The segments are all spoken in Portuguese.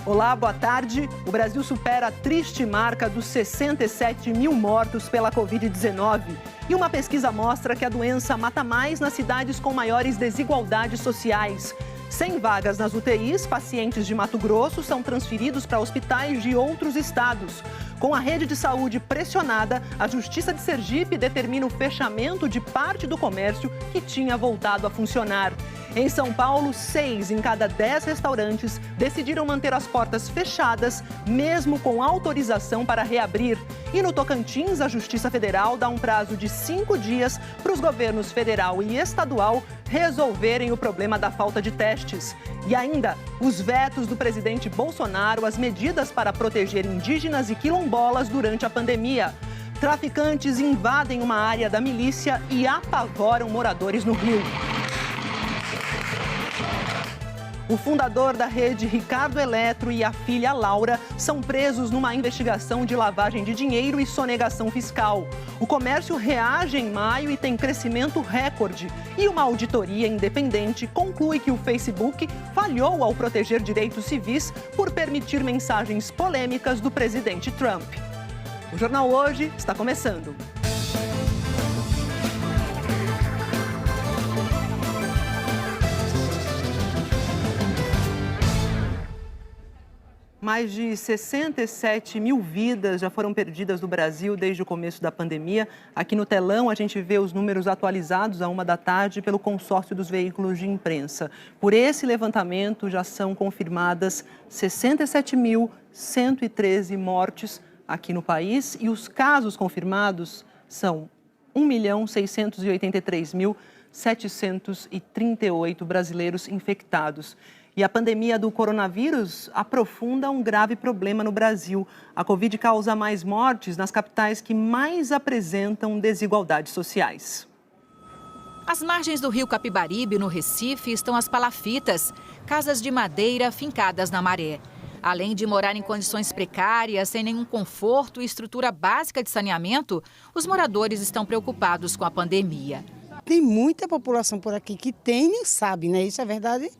Olá, boa tarde. O Brasil supera a triste marca dos 67 mil mortos pela Covid-19. E uma pesquisa mostra que a doença mata mais nas cidades com maiores desigualdades sociais. Sem vagas nas UTIs, pacientes de Mato Grosso são transferidos para hospitais de outros estados. Com a rede de saúde pressionada, a Justiça de Sergipe determina o fechamento de parte do comércio que tinha voltado a funcionar. Em São Paulo, 6 em cada 10 restaurantes decidiram manter as portas fechadas, mesmo com autorização para reabrir. E no Tocantins, a Justiça Federal dá um prazo de 5 dias para os governos federal e estadual resolverem o problema da falta de testes. E ainda, os vetos do presidente Bolsonaro às medidas para proteger indígenas e quilombolas durante a pandemia. Traficantes invadem uma área da milícia e apavoram moradores no Rio. O fundador da rede Ricardo Eletro e a filha Laura são presos numa investigação de lavagem de dinheiro e sonegação fiscal. O comércio reage em maio e tem crescimento recorde. E uma auditoria independente conclui que o Facebook falhou ao proteger direitos civis por permitir mensagens polêmicas do presidente Trump. O Jornal Hoje está começando. Mais de 67 mil vidas já foram perdidas no Brasil desde o começo da pandemia. Aqui no telão a gente vê os números atualizados à 1h da tarde pelo consórcio dos veículos de imprensa. Por esse levantamento já são confirmadas 67.113 mortes aqui no país e os casos confirmados são 1.683.738 brasileiros infectados. E a pandemia do coronavírus aprofunda um grave problema no Brasil. A Covid causa mais mortes nas capitais que mais apresentam desigualdades sociais. Às margens do rio Capibaribe, no Recife, estão as palafitas, casas de madeira fincadas na maré. Além de morar em condições precárias, sem nenhum conforto e estrutura básica de saneamento, os moradores estão preocupados com a pandemia. Tem muita população por aqui que tem e nem sabe, né? Isso é verdade?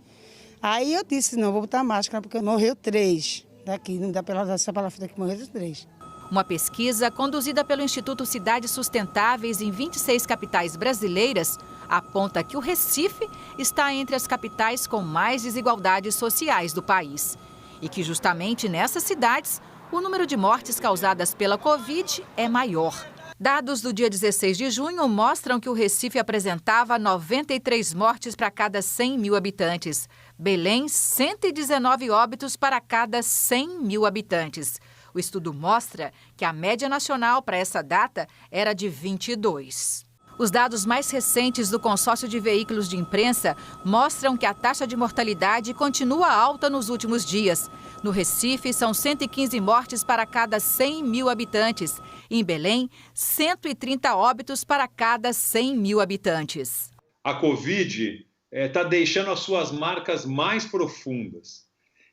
Aí eu disse, não, vou botar máscara porque morreu 3 daqui, não dá para essa palafita que morreu 3. Uma pesquisa conduzida pelo Instituto Cidades Sustentáveis em 26 capitais brasileiras aponta que o Recife está entre as capitais com mais desigualdades sociais do país. E que justamente nessas cidades, o número de mortes causadas pela Covid é maior. Dados do dia 16 de junho mostram que o Recife apresentava 93 mortes para cada 100 mil habitantes. Belém, 119 óbitos para cada 100 mil habitantes. O estudo mostra que a média nacional para essa data era de 22. Os dados mais recentes do consórcio de veículos de imprensa mostram que a taxa de mortalidade continua alta nos últimos dias. No Recife, são 115 mortes para cada 100 mil habitantes. Em Belém, 130 óbitos para cada 100 mil habitantes. A Covid está deixando as suas marcas mais profundas.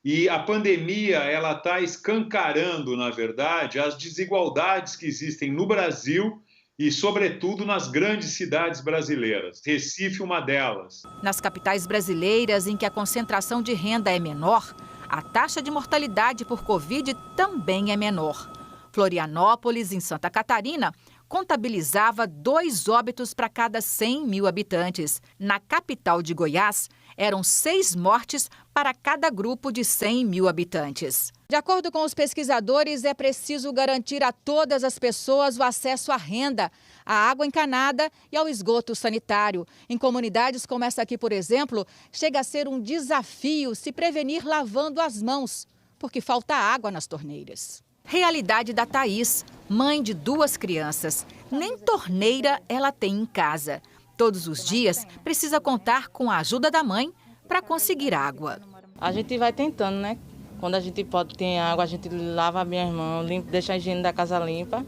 E a pandemia ela está escancarando, na verdade, as desigualdades que existem no Brasil e, sobretudo, nas grandes cidades brasileiras. Recife, uma delas. Nas capitais brasileiras, em que a concentração de renda é menor, a taxa de mortalidade por Covid também é menor. Florianópolis, em Santa Catarina, contabilizava 2 óbitos para cada 100 mil habitantes. Na capital de Goiás, eram 6 mortes para cada grupo de 100 mil habitantes. De acordo com os pesquisadores, é preciso garantir a todas as pessoas o acesso à renda, à água encanada e ao esgoto sanitário. Em comunidades como essa aqui, por exemplo, chega a ser um desafio se prevenir lavando as mãos, porque falta água nas torneiras. Realidade da Thaís, mãe de 2 crianças. Nem torneira ela tem em casa. Todos os dias precisa contar com a ajuda da mãe para conseguir água. A gente vai tentando, né? Quando a gente pode ter água, a gente lava bem as mãos, deixa a higiene da casa limpa.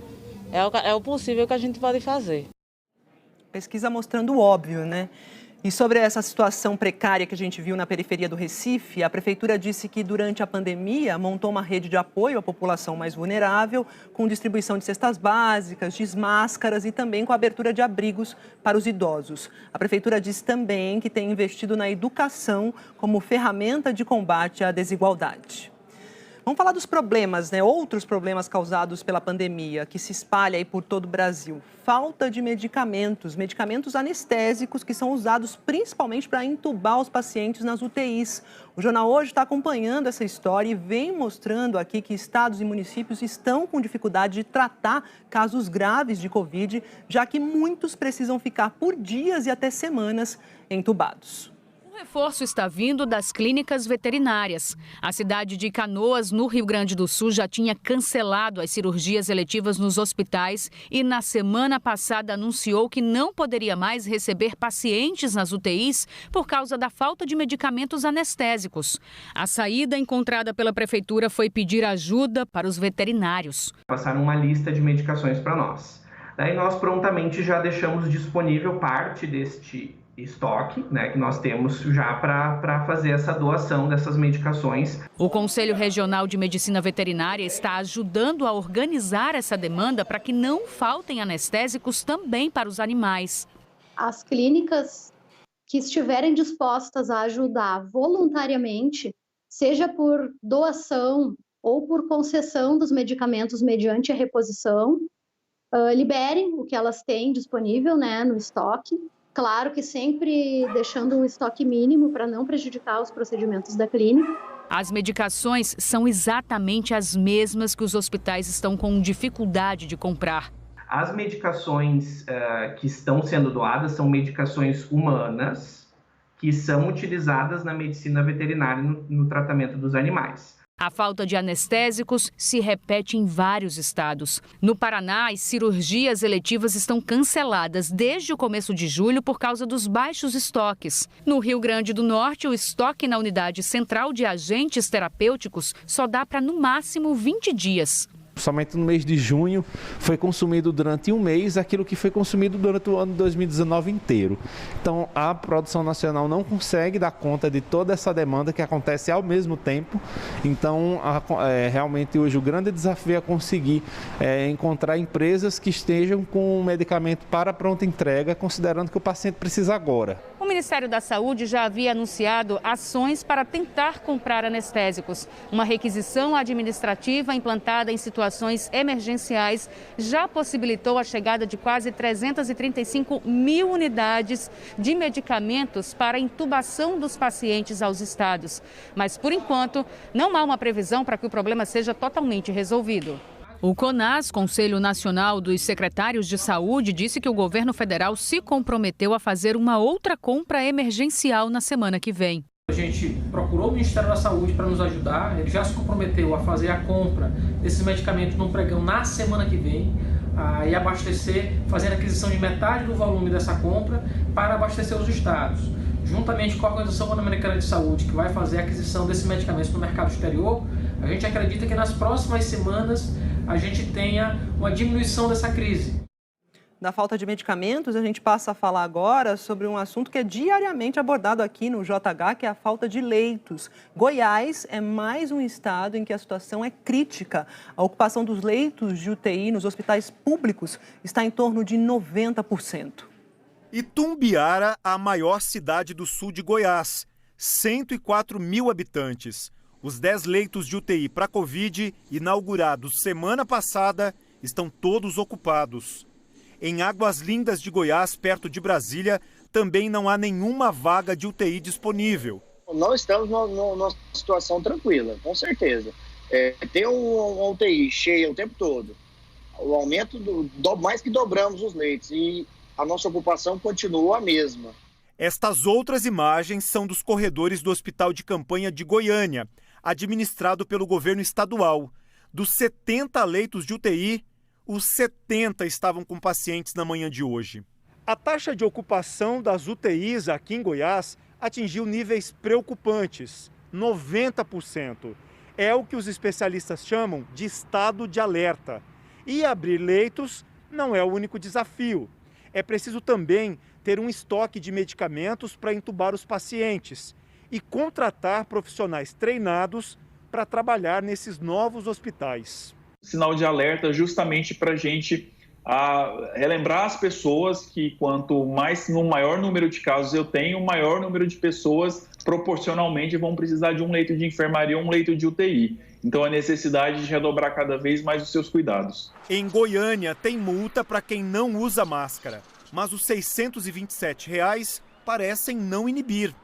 É o possível que a gente pode fazer. Pesquisa mostrando o óbvio, né? E sobre essa situação precária que a gente viu na periferia do Recife, a Prefeitura disse que durante a pandemia montou uma rede de apoio à população mais vulnerável, com distribuição de cestas básicas, de máscaras e também com a abertura de abrigos para os idosos. A Prefeitura disse também que tem investido na educação como ferramenta de combate à desigualdade. Vamos falar dos problemas, né? Outros problemas causados pela pandemia, que se espalha aí por todo o Brasil. Falta de medicamentos, medicamentos anestésicos que são usados principalmente para entubar os pacientes nas UTIs. O Jornal Hoje está acompanhando essa história e vem mostrando aqui que estados e municípios estão com dificuldade de tratar casos graves de Covid, já que muitos precisam ficar por dias e até semanas entubados. O reforço está vindo das clínicas veterinárias. A cidade de Canoas, no Rio Grande do Sul, já tinha cancelado as cirurgias eletivas nos hospitais e na semana passada anunciou que não poderia mais receber pacientes nas UTIs por causa da falta de medicamentos anestésicos. A saída encontrada pela prefeitura foi pedir ajuda para os veterinários. Passaram uma lista de medicações para nós. Daí nós prontamente já deixamos disponível parte deste estoque, né, que nós temos já para fazer essa doação dessas medicações. O Conselho Regional de Medicina Veterinária está ajudando a organizar essa demanda para que não faltem anestésicos também para os animais. As clínicas que estiverem dispostas a ajudar voluntariamente, seja por doação ou por concessão dos medicamentos mediante a reposição, liberem o que elas têm disponível, né, no estoque. Claro que sempre deixando um estoque mínimo para não prejudicar os procedimentos da clínica. As medicações são exatamente as mesmas que os hospitais estão com dificuldade de comprar. As medicações que estão sendo doadas são medicações humanas que são utilizadas na medicina veterinária no tratamento dos animais. A falta de anestésicos se repete em vários estados. No Paraná, as cirurgias eletivas estão canceladas desde o começo de julho por causa dos baixos estoques. No Rio Grande do Norte, o estoque na unidade central de agentes terapêuticos só dá para, no máximo, 20 dias. Somente no mês de junho foi consumido durante um mês aquilo que foi consumido durante o ano de 2019 inteiro. Então, a produção nacional não consegue dar conta de toda essa demanda que acontece ao mesmo tempo. Então, realmente hoje o grande desafio é conseguir encontrar empresas que estejam com o medicamento para pronta entrega, considerando que o paciente precisa agora. O Ministério da Saúde já havia anunciado ações para tentar comprar anestésicos. Uma requisição administrativa implantada em situações emergenciais já possibilitou a chegada de quase 335 mil unidades de medicamentos para intubação dos pacientes aos estados. Mas, por enquanto, não há uma previsão para que o problema seja totalmente resolvido. O CONAS, Conselho Nacional dos Secretários de Saúde, disse que o governo federal se comprometeu a fazer uma outra compra emergencial na semana que vem. A gente procurou o Ministério da Saúde para nos ajudar, ele já se comprometeu a fazer a compra desses medicamentos num pregão na semana que vem e abastecer, fazendo a aquisição de metade do volume dessa compra para abastecer os estados. Juntamente com a Organização Pan-Americana de Saúde, que vai fazer a aquisição desses medicamentos no mercado exterior, a gente acredita que nas próximas semanas a gente tenha uma diminuição dessa crise. Da falta de medicamentos, a gente passa a falar agora sobre um assunto que é diariamente abordado aqui no JH, que é a falta de leitos. Goiás é mais um estado em que a situação é crítica. A ocupação dos leitos de UTI nos hospitais públicos está em torno de 90%. Itumbiara, a maior cidade do sul de Goiás, 104 mil habitantes. Os 10 leitos de UTI para Covid, inaugurados semana passada, estão todos ocupados. Em Águas Lindas de Goiás, perto de Brasília, também não há nenhuma vaga de UTI disponível. Não estamos numa situação tranquila, com certeza. Ter uma UTI cheia o tempo todo, o aumento, mais que dobramos os leitos e a nossa ocupação continua a mesma. Estas outras imagens são dos corredores do Hospital de Campanha de Goiânia, administrado pelo governo estadual. Dos 70 leitos de UTI, os 70 estavam com pacientes na manhã de hoje. A taxa de ocupação das UTIs aqui em Goiás atingiu níveis preocupantes, 90%. É o que os especialistas chamam de estado de alerta. E abrir leitos não é o único desafio. É preciso também ter um estoque de medicamentos para entubar os pacientes e contratar profissionais treinados para trabalhar nesses novos hospitais. Sinal de alerta justamente para a gente a relembrar as pessoas que quanto mais, no maior número de casos eu tenho, maior número de pessoas proporcionalmente vão precisar de um leito de enfermaria ou um leito de UTI. Então, a necessidade de redobrar cada vez mais os seus cuidados. Em Goiânia, tem multa para quem não usa máscara, mas os R$ 627 parecem não inibir.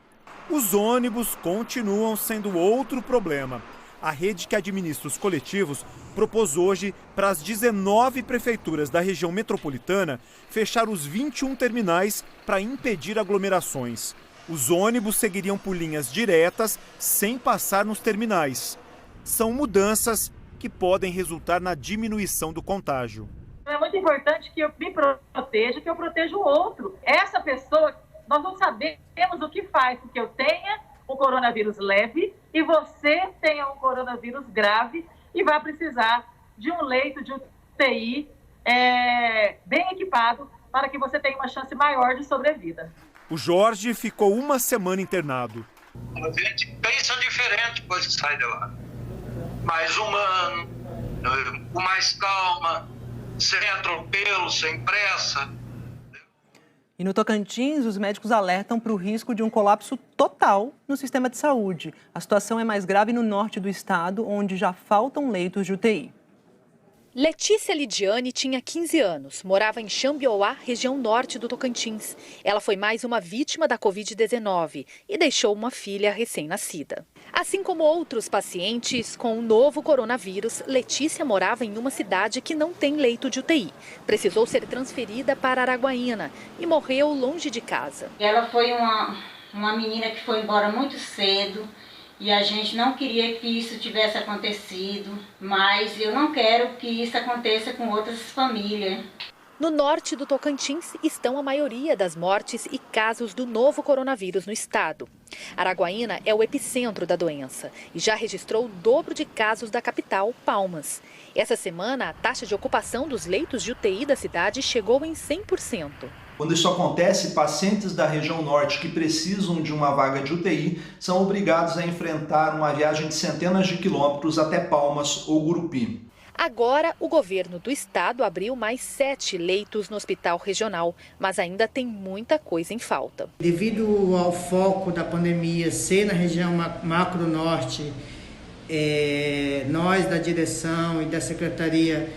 Os ônibus continuam sendo outro problema. A rede que administra os coletivos propôs hoje para as 19 prefeituras da região metropolitana fechar os 21 terminais para impedir aglomerações. Os ônibus seguiriam por linhas diretas, sem passar nos terminais. São mudanças que podem resultar na diminuição do contágio. É muito importante que eu me proteja, que eu proteja o outro. Essa pessoa, nós não sabemos o que faz, porque eu tenha um coronavírus leve e você tenha um coronavírus grave e vai precisar de um leito de UTI bem equipado para que você tenha uma chance maior de sobrevida. O Jorge ficou uma semana internado. A gente pensa diferente depois que sai de lá. Mais humano, com mais calma, sem atropelo, sem pressa. E no Tocantins, os médicos alertam para o risco de um colapso total no sistema de saúde. A situação é mais grave no norte do estado, onde já faltam leitos de UTI. Letícia Lidiane tinha 15 anos, morava em Xambioá, região norte do Tocantins. Ela foi mais uma vítima da Covid-19 e deixou uma filha recém-nascida. Assim como outros pacientes com o novo coronavírus, Letícia morava em uma cidade que não tem leito de UTI. Precisou ser transferida para Araguaína e morreu longe de casa. Ela foi uma menina que foi embora muito cedo. E a gente não queria que isso tivesse acontecido, mas eu não quero que isso aconteça com outras famílias. No norte do Tocantins estão a maioria das mortes e casos do novo coronavírus no estado. Araguaína é o epicentro da doença e já registrou o dobro de casos da capital, Palmas. Essa semana, a taxa de ocupação dos leitos de UTI da cidade chegou em 100%. Quando isso acontece, pacientes da região norte que precisam de uma vaga de UTI são obrigados a enfrentar uma viagem de centenas de quilômetros até Palmas ou Gurupi. Agora, o governo do estado abriu mais 7 leitos no hospital regional, mas ainda tem muita coisa em falta. Devido ao foco da pandemia ser na região macro-norte, nós da direção e da secretaria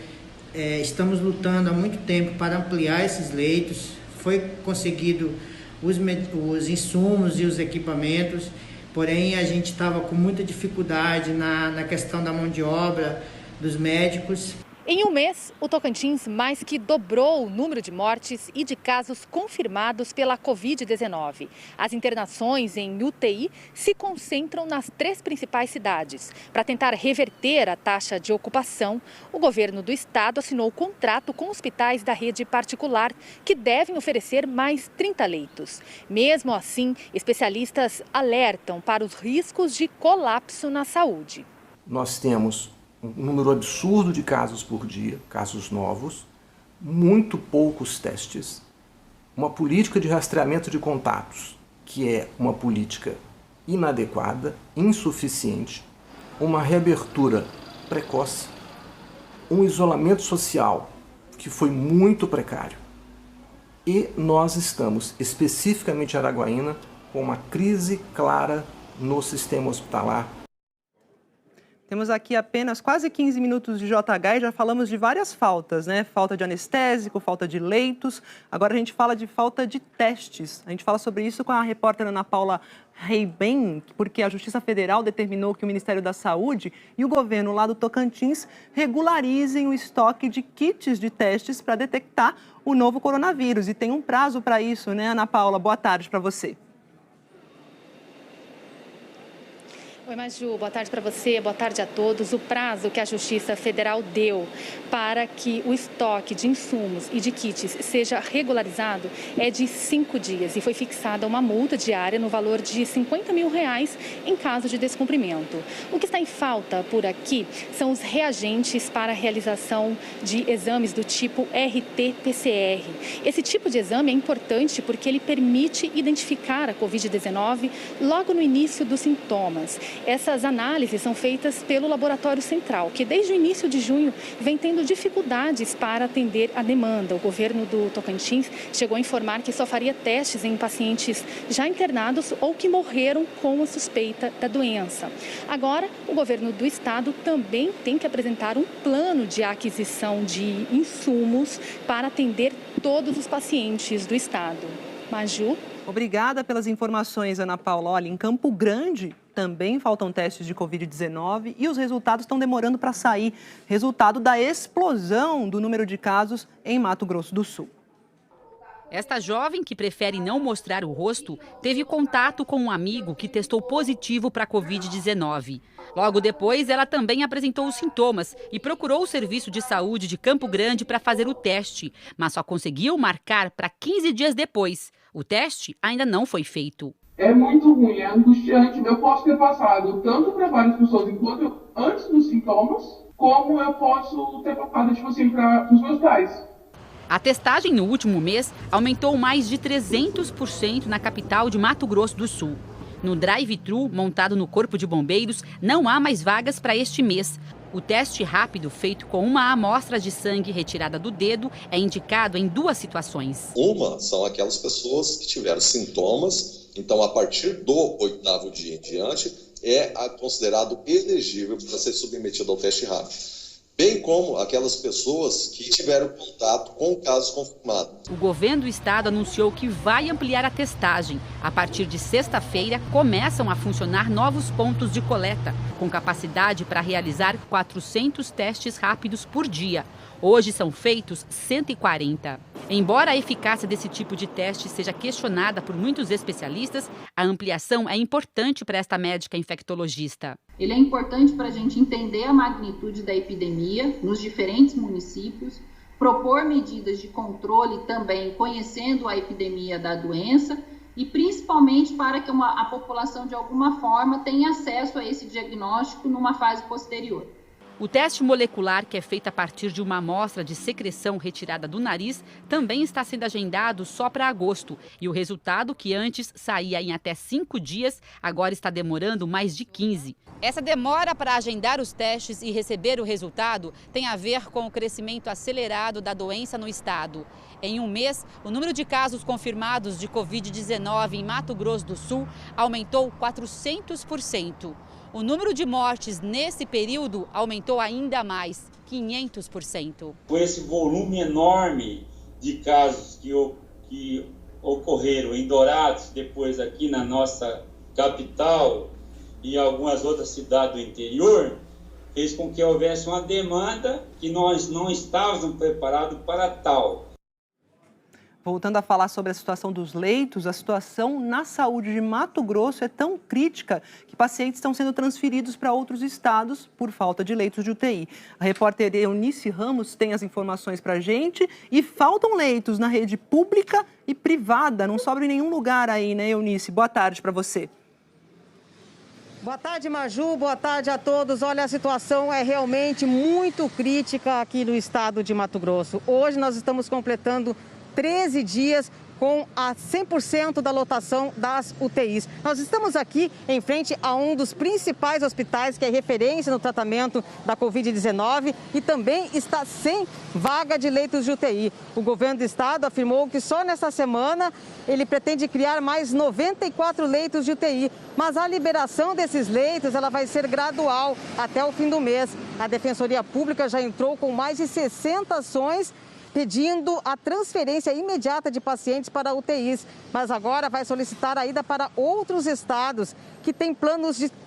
estamos lutando há muito tempo para ampliar esses leitos. Foi conseguido os insumos e os equipamentos, porém a gente estava com muita dificuldade na questão da mão de obra dos médicos. Em um mês, o Tocantins mais que dobrou o número de mortes e de casos confirmados pela Covid-19. As internações em UTI se concentram nas 3 principais cidades. Para tentar reverter a taxa de ocupação, o governo do estado assinou contrato com hospitais da rede particular, que devem oferecer mais 30 leitos. Mesmo assim, especialistas alertam para os riscos de colapso na saúde. Nós temos um número absurdo de casos por dia, casos novos, muito poucos testes, uma política de rastreamento de contatos, que é uma política inadequada, insuficiente, uma reabertura precoce, um isolamento social que foi muito precário. E nós estamos, especificamente em Araguaína, com uma crise clara no sistema hospitalar. Temos aqui apenas quase 15 minutos de JH e já falamos de várias faltas, né? Falta de anestésico, falta de leitos. Agora a gente fala de falta de testes. A gente fala sobre isso com a repórter Ana Paula Reiben, porque a Justiça Federal determinou que o Ministério da Saúde e o governo lá do Tocantins regularizem o estoque de kits de testes para detectar o novo coronavírus. E tem um prazo para isso, né, Ana Paula? Boa tarde para você. Oi, Maju, boa tarde para você, boa tarde a todos. O prazo que a Justiça Federal deu para que o estoque de insumos e de kits seja regularizado é de 5 dias e foi fixada uma multa diária no valor de R$50 mil em caso de descumprimento. O que está em falta por aqui são os reagentes para a realização de exames do tipo RT-PCR. Esse tipo de exame é importante porque ele permite identificar a Covid-19 logo no início dos sintomas. Essas análises são feitas pelo Laboratório Central, que desde o início de junho vem tendo dificuldades para atender a demanda. O governo do Tocantins chegou a informar que só faria testes em pacientes já internados ou que morreram com a suspeita da doença. Agora, o governo do estado também tem que apresentar um plano de aquisição de insumos para atender todos os pacientes do estado. Maju? Obrigada pelas informações, Ana Paula. Olha, em Campo Grande também faltam testes de Covid-19 e os resultados estão demorando para sair. Resultado da explosão do número de casos em Mato Grosso do Sul. Esta jovem, que prefere não mostrar o rosto, teve contato com um amigo que testou positivo para a Covid-19. Logo depois, ela também apresentou os sintomas e procurou o Serviço de Saúde de Campo Grande para fazer o teste, mas só conseguiu marcar para 15 dias depois. O teste ainda não foi feito. É muito ruim, é angustiante. Eu posso ter passado tanto para várias pessoas antes dos sintomas, como eu posso ter passado para os meus pais. A testagem no último mês aumentou mais de 300% na capital de Mato Grosso do Sul. No drive-thru, montado no Corpo de Bombeiros, não há mais vagas para este mês. O teste rápido, feito com uma amostra de sangue retirada do dedo, é indicado em duas situações. Uma são aquelas pessoas que tiveram sintomas, então a partir do 8º dia em diante é considerado elegível para ser submetido ao teste rápido. Bem como aquelas pessoas que tiveram contato com casos confirmados. O governo do estado anunciou que vai ampliar a testagem. A partir de sexta-feira, começam a funcionar novos pontos de coleta, com capacidade para realizar 400 testes rápidos por dia. Hoje são feitos 140. Embora a eficácia desse tipo de teste seja questionada por muitos especialistas, a ampliação é importante para esta médica infectologista. Ele é importante para a gente entender a magnitude da epidemia nos diferentes municípios, propor medidas de controle também conhecendo a epidemia da doença e principalmente para que a população de alguma forma tenha acesso a esse diagnóstico numa fase posterior. O teste molecular, que é feito a partir de uma amostra de secreção retirada do nariz, também está sendo agendado só para agosto. E o resultado, que antes saía em até 5 dias, agora está demorando mais de 15. Essa demora para agendar os testes e receber o resultado tem a ver com o crescimento acelerado da doença no estado. Em um mês, o número de casos confirmados de Covid-19 em Mato Grosso do Sul aumentou 400%. O número de mortes nesse período aumentou ainda mais, 500%. Com esse volume enorme de casos que ocorreram em Dourados, depois aqui na nossa capital e algumas outras cidades do interior, fez com que houvesse uma demanda que nós não estávamos preparados para tal. Voltando a falar sobre a situação dos leitos, a situação na saúde de Mato Grosso é tão crítica que pacientes estão sendo transferidos para outros estados por falta de leitos de UTI. A repórter Eunice Ramos tem as informações para a gente e faltam leitos na rede pública e privada. Não sobra em nenhum lugar aí, né, Eunice? Boa tarde para você. Boa tarde, Maju. Boa tarde a todos. Olha, a situação é realmente muito crítica aqui no estado de Mato Grosso. Hoje nós estamos completando 13 dias com a 100% da lotação das UTIs. Nós estamos aqui em frente a um dos principais hospitais que é referência no tratamento da Covid-19 e também está sem vaga de leitos de UTI. O governo do estado afirmou que só nessa semana ele pretende criar mais 94 leitos de UTI, mas a liberação desses leitos ela vai ser gradual até o fim do mês. A Defensoria Pública já entrou com mais de 60 ações pedindo a transferência imediata de pacientes para UTIs, mas agora vai solicitar a ida para outros estados que tem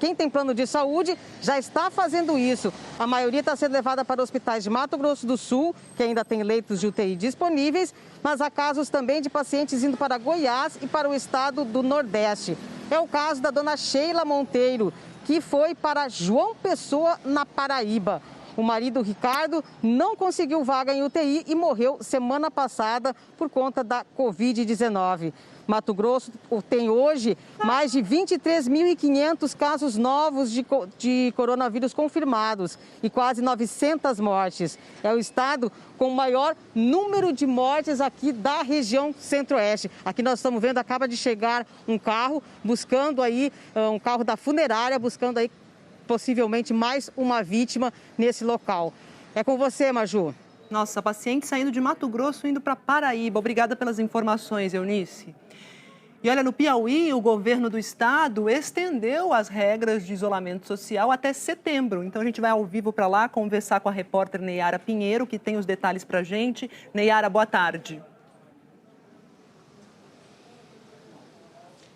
quem tem plano de saúde já está fazendo isso. A maioria está sendo levada para hospitais de Mato Grosso do Sul, que ainda tem leitos de UTI disponíveis, mas há casos também de pacientes indo para Goiás e para o estado do Nordeste. É o caso da dona Sheila Monteiro, que foi para João Pessoa, na Paraíba. O marido, Ricardo, não conseguiu vaga em UTI e morreu semana passada por conta da Covid-19. Mato Grosso tem hoje mais de 23.500 casos novos de coronavírus confirmados e quase 900 mortes. É o estado com o maior número de mortes aqui da região centro-oeste. Aqui nós estamos vendo, acaba de chegar um carro buscando aí, um carro da funerária, buscando aí possivelmente mais uma vítima nesse local. É com você, Maju. Nossa, paciente saindo de Mato Grosso indo para Paraíba. Obrigada pelas informações, Eunice. E olha, no Piauí, o governo do estado estendeu as regras de isolamento social até setembro. Então a gente vai ao vivo para lá conversar com a repórter Neyara Pinheiro, que tem os detalhes para a gente. Neyara, boa tarde.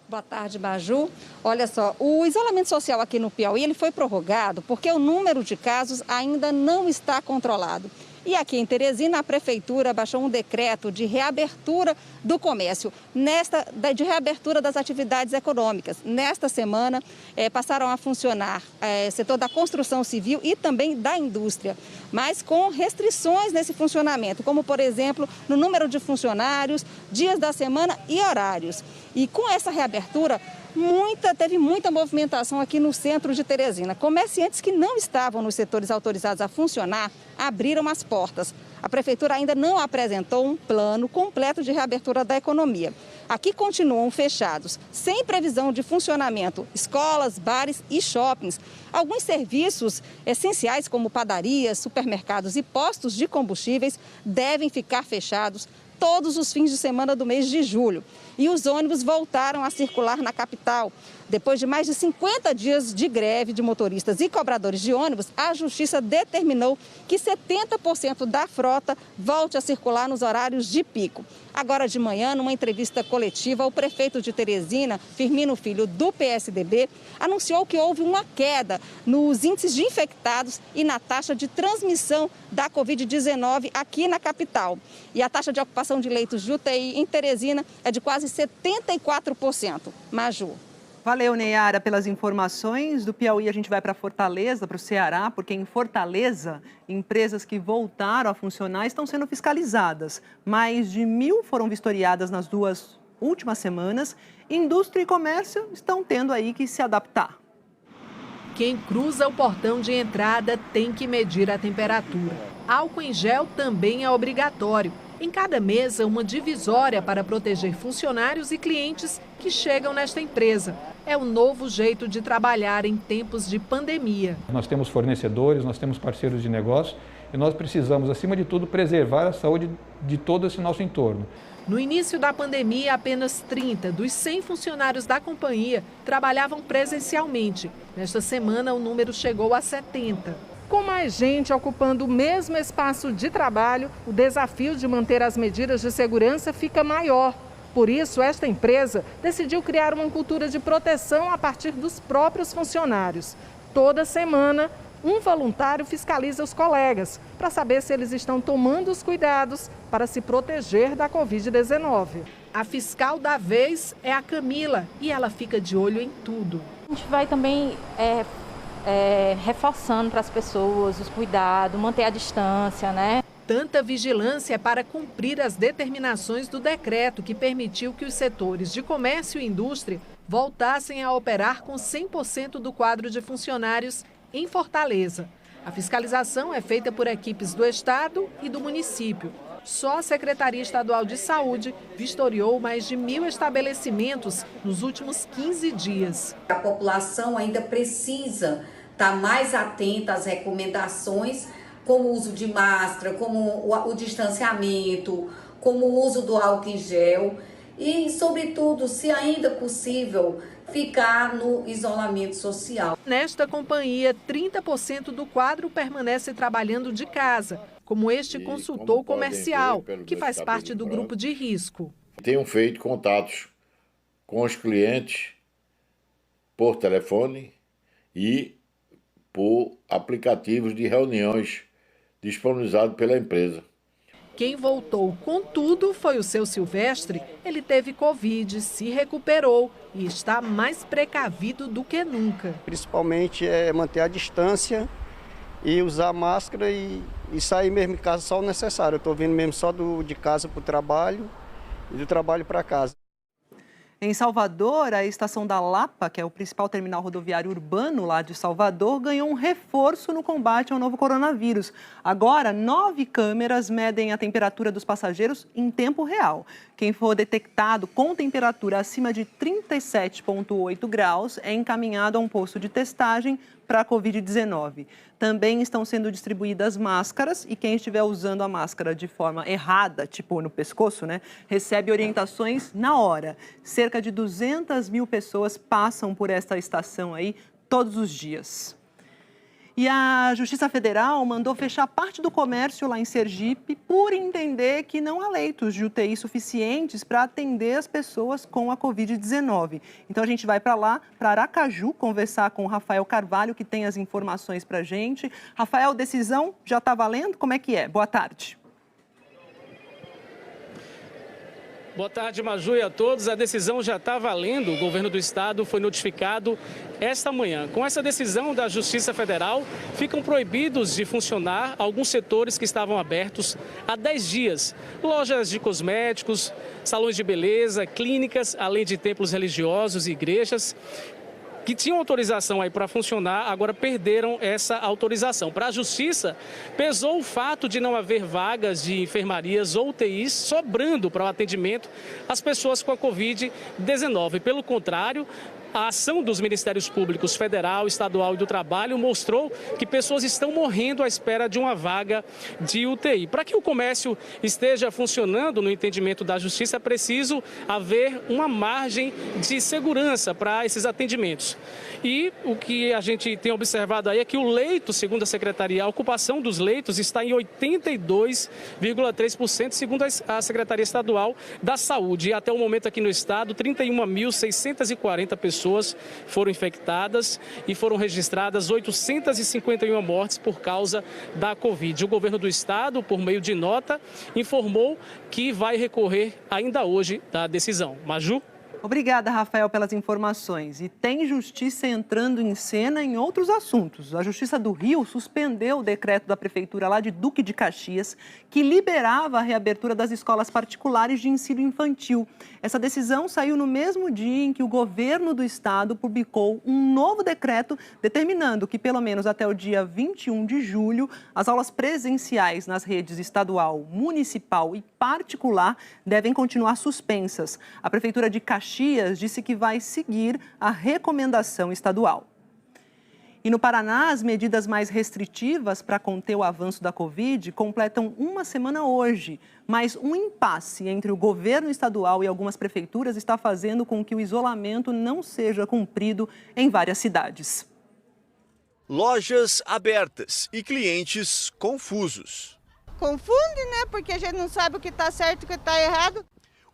Boa tarde, Maju. Olha só, o isolamento social aqui no Piauí ele foi prorrogado porque o número de casos ainda não está controlado. E aqui em Teresina, a Prefeitura baixou um decreto de reabertura do comércio, de reabertura das atividades econômicas. Nesta semana, passaram a funcionar setor da construção civil e também da indústria, mas com restrições nesse funcionamento, como, por exemplo, no número de funcionários, dias da semana e horários. E com essa reabertura, teve muita movimentação aqui no centro de Teresina. Comerciantes que não estavam nos setores autorizados a funcionar abriram as portas. A Prefeitura ainda não apresentou um plano completo de reabertura da economia. Aqui continuam fechados, sem previsão de funcionamento, escolas, bares e shoppings. Alguns serviços essenciais, como padarias, supermercados e postos de combustíveis, devem ficar fechados todos os fins de semana do mês de julho. E os ônibus voltaram a circular na capital. Depois de mais de 50 dias de greve de motoristas e cobradores de ônibus, a Justiça determinou que 70% da frota volte a circular nos horários de pico. Agora de manhã, numa entrevista coletiva, o prefeito de Teresina, Firmino Filho, do PSDB, anunciou que houve uma queda nos índices de infectados e na taxa de transmissão da Covid-19 aqui na capital. E a taxa de ocupação de leitos de UTI em Teresina é de quase 74%. Maju. Valeu, Neyara, pelas informações. Do Piauí a gente vai para Fortaleza, para o Ceará, porque em Fortaleza, empresas que voltaram a funcionar estão sendo fiscalizadas. Mais de 1.000 foram vistoriadas nas 2 últimas semanas. Indústria e comércio estão tendo aí que se adaptar. Quem cruza o portão de entrada tem que medir a temperatura. Álcool em gel também é obrigatório. Em cada mesa, uma divisória para proteger funcionários e clientes que chegam nesta empresa. É o novo jeito de trabalhar em tempos de pandemia. Nós temos fornecedores, nós temos parceiros de negócio e nós precisamos, acima de tudo, preservar a saúde de todo esse nosso entorno. No início da pandemia, apenas 30 dos 100 funcionários da companhia trabalhavam presencialmente. Nesta semana, o número chegou a 70. Com mais gente ocupando o mesmo espaço de trabalho, o desafio de manter as medidas de segurança fica maior. Por isso, esta empresa decidiu criar uma cultura de proteção a partir dos próprios funcionários. Toda semana, um voluntário fiscaliza os colegas para saber se eles estão tomando os cuidados para se proteger da Covid-19. A fiscal da vez é a Camila e ela fica de olho em tudo. A gente vai também reforçando para as pessoas os cuidados, manter a distância, né? Tanta vigilância é para cumprir as determinações do decreto que permitiu que os setores de comércio e indústria voltassem a operar com 100% do quadro de funcionários em Fortaleza. A fiscalização é feita por equipes do Estado e do município. Só a Secretaria Estadual de Saúde vistoriou mais de 1.000 estabelecimentos nos últimos 15 dias. A população ainda precisa estar mais atenta às recomendações, como o uso de máscara, como o distanciamento, como o uso do álcool em gel e, sobretudo, se ainda possível, ficar no isolamento social. Nesta companhia, 30% do quadro permanece trabalhando de casa, como este consultor comercial, que faz parte do grupo de risco. Tenho feito contatos com os clientes por telefone e por aplicativos de reuniões disponibilizados pela empresa. Quem voltou com tudo foi o seu Silvestre. Ele teve Covid, se recuperou e está mais precavido do que nunca. Principalmente manter a distância e usar máscara e sair mesmo de casa só o necessário. Eu estou vindo mesmo só de casa para o trabalho e do trabalho para casa. Em Salvador, a estação da Lapa, que é o principal terminal rodoviário urbano lá de Salvador, ganhou um reforço no combate ao novo coronavírus. Agora, 9 câmeras medem a temperatura dos passageiros em tempo real. Quem for detectado com temperatura acima de 37,8 graus é encaminhado a um posto de testagem para a Covid-19. Também estão sendo distribuídas máscaras e quem estiver usando a máscara de forma errada, tipo no pescoço, recebe orientações na hora. Cerca de 200 mil pessoas passam por esta estação aí todos os dias. E a Justiça Federal mandou fechar parte do comércio lá em Sergipe por entender que não há leitos de UTI suficientes para atender as pessoas com a Covid-19. Então a gente vai para lá, para Aracaju, conversar com o Rafael Carvalho, que tem as informações para a gente. Rafael, decisão já está valendo? Como é que é? Boa tarde. Boa tarde, Maju, e a todos. A decisão já está valendo. O governo do estado foi notificado esta manhã. Com essa decisão da Justiça Federal, ficam proibidos de funcionar alguns setores que estavam abertos há 10 dias. Lojas de cosméticos, salões de beleza, clínicas, além de templos religiosos e igrejas que tinham autorização aí para funcionar, agora perderam essa autorização. Para a Justiça, pesou o fato de não haver vagas de enfermarias ou UTIs sobrando para o atendimento às pessoas com a Covid-19. Pelo contrário, a ação dos Ministérios Públicos Federal, Estadual e do Trabalho mostrou que pessoas estão morrendo à espera de uma vaga de UTI. Para que o comércio esteja funcionando no entendimento da Justiça, é preciso haver uma margem de segurança para esses atendimentos. E o que a gente tem observado aí é que o leito, segundo a Secretaria, a ocupação dos leitos está em 82,3%, segundo a Secretaria Estadual da Saúde. E até o momento aqui no estado, 31.640 pessoas foram infectadas e foram registradas 851 mortes por causa da Covid. O governo do estado, por meio de nota, informou que vai recorrer ainda hoje da decisão. Maju? Obrigada, Rafael, pelas informações. E tem justiça entrando em cena em outros assuntos. A Justiça do Rio suspendeu o decreto da Prefeitura lá de Duque de Caxias, que liberava a reabertura das escolas particulares de ensino infantil. Essa decisão saiu no mesmo dia em que o governo do estado publicou um novo decreto determinando que, pelo menos até o dia 21 de julho, as aulas presenciais nas redes estadual, municipal e particular devem continuar suspensas. A Prefeitura de Caxias disse que vai seguir a recomendação estadual. E no Paraná, as medidas mais restritivas para conter o avanço da Covid completam uma semana hoje. Mas um impasse entre o governo estadual e algumas prefeituras está fazendo com que o isolamento não seja cumprido em várias cidades. Lojas abertas e clientes confusos. Confunde, né? Porque a gente não sabe o que está certo e o que está errado.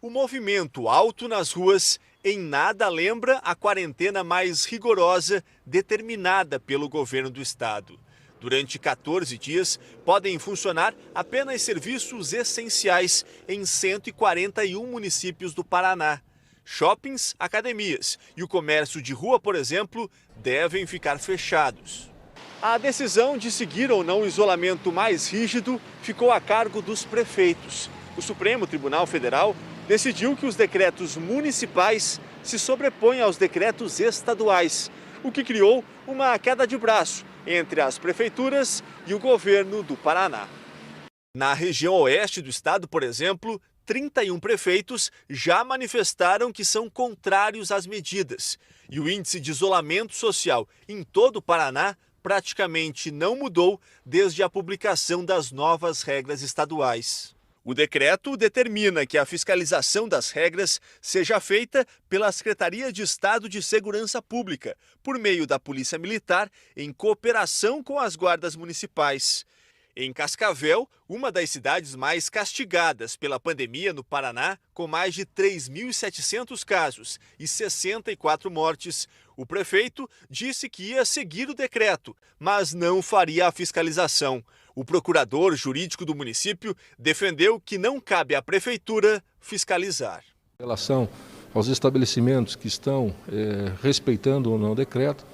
O movimento alto nas ruas em nada lembra a quarentena mais rigorosa determinada pelo governo do estado. Durante 14 dias, podem funcionar apenas serviços essenciais em 141 municípios do Paraná. Shoppings, academias e o comércio de rua, por exemplo, devem ficar fechados. A decisão de seguir ou não o isolamento mais rígido ficou a cargo dos prefeitos. O Supremo Tribunal Federal decidiu que os decretos municipais se sobrepõem aos decretos estaduais, o que criou uma queda de braço entre as prefeituras e o governo do Paraná. Na região oeste do estado, por exemplo, 31 prefeitos já manifestaram que são contrários às medidas. E o índice de isolamento social em todo o Paraná praticamente não mudou desde a publicação das novas regras estaduais. O decreto determina que a fiscalização das regras seja feita pela Secretaria de Estado de Segurança Pública, por meio da Polícia Militar, em cooperação com as guardas municipais. Em Cascavel, uma das cidades mais castigadas pela pandemia no Paraná, com mais de 3.700 casos e 64 mortes, o prefeito disse que ia seguir o decreto, mas não faria a fiscalização. O procurador jurídico do município defendeu que não cabe à prefeitura fiscalizar. Em relação aos estabelecimentos que estão respeitando ou não o decreto,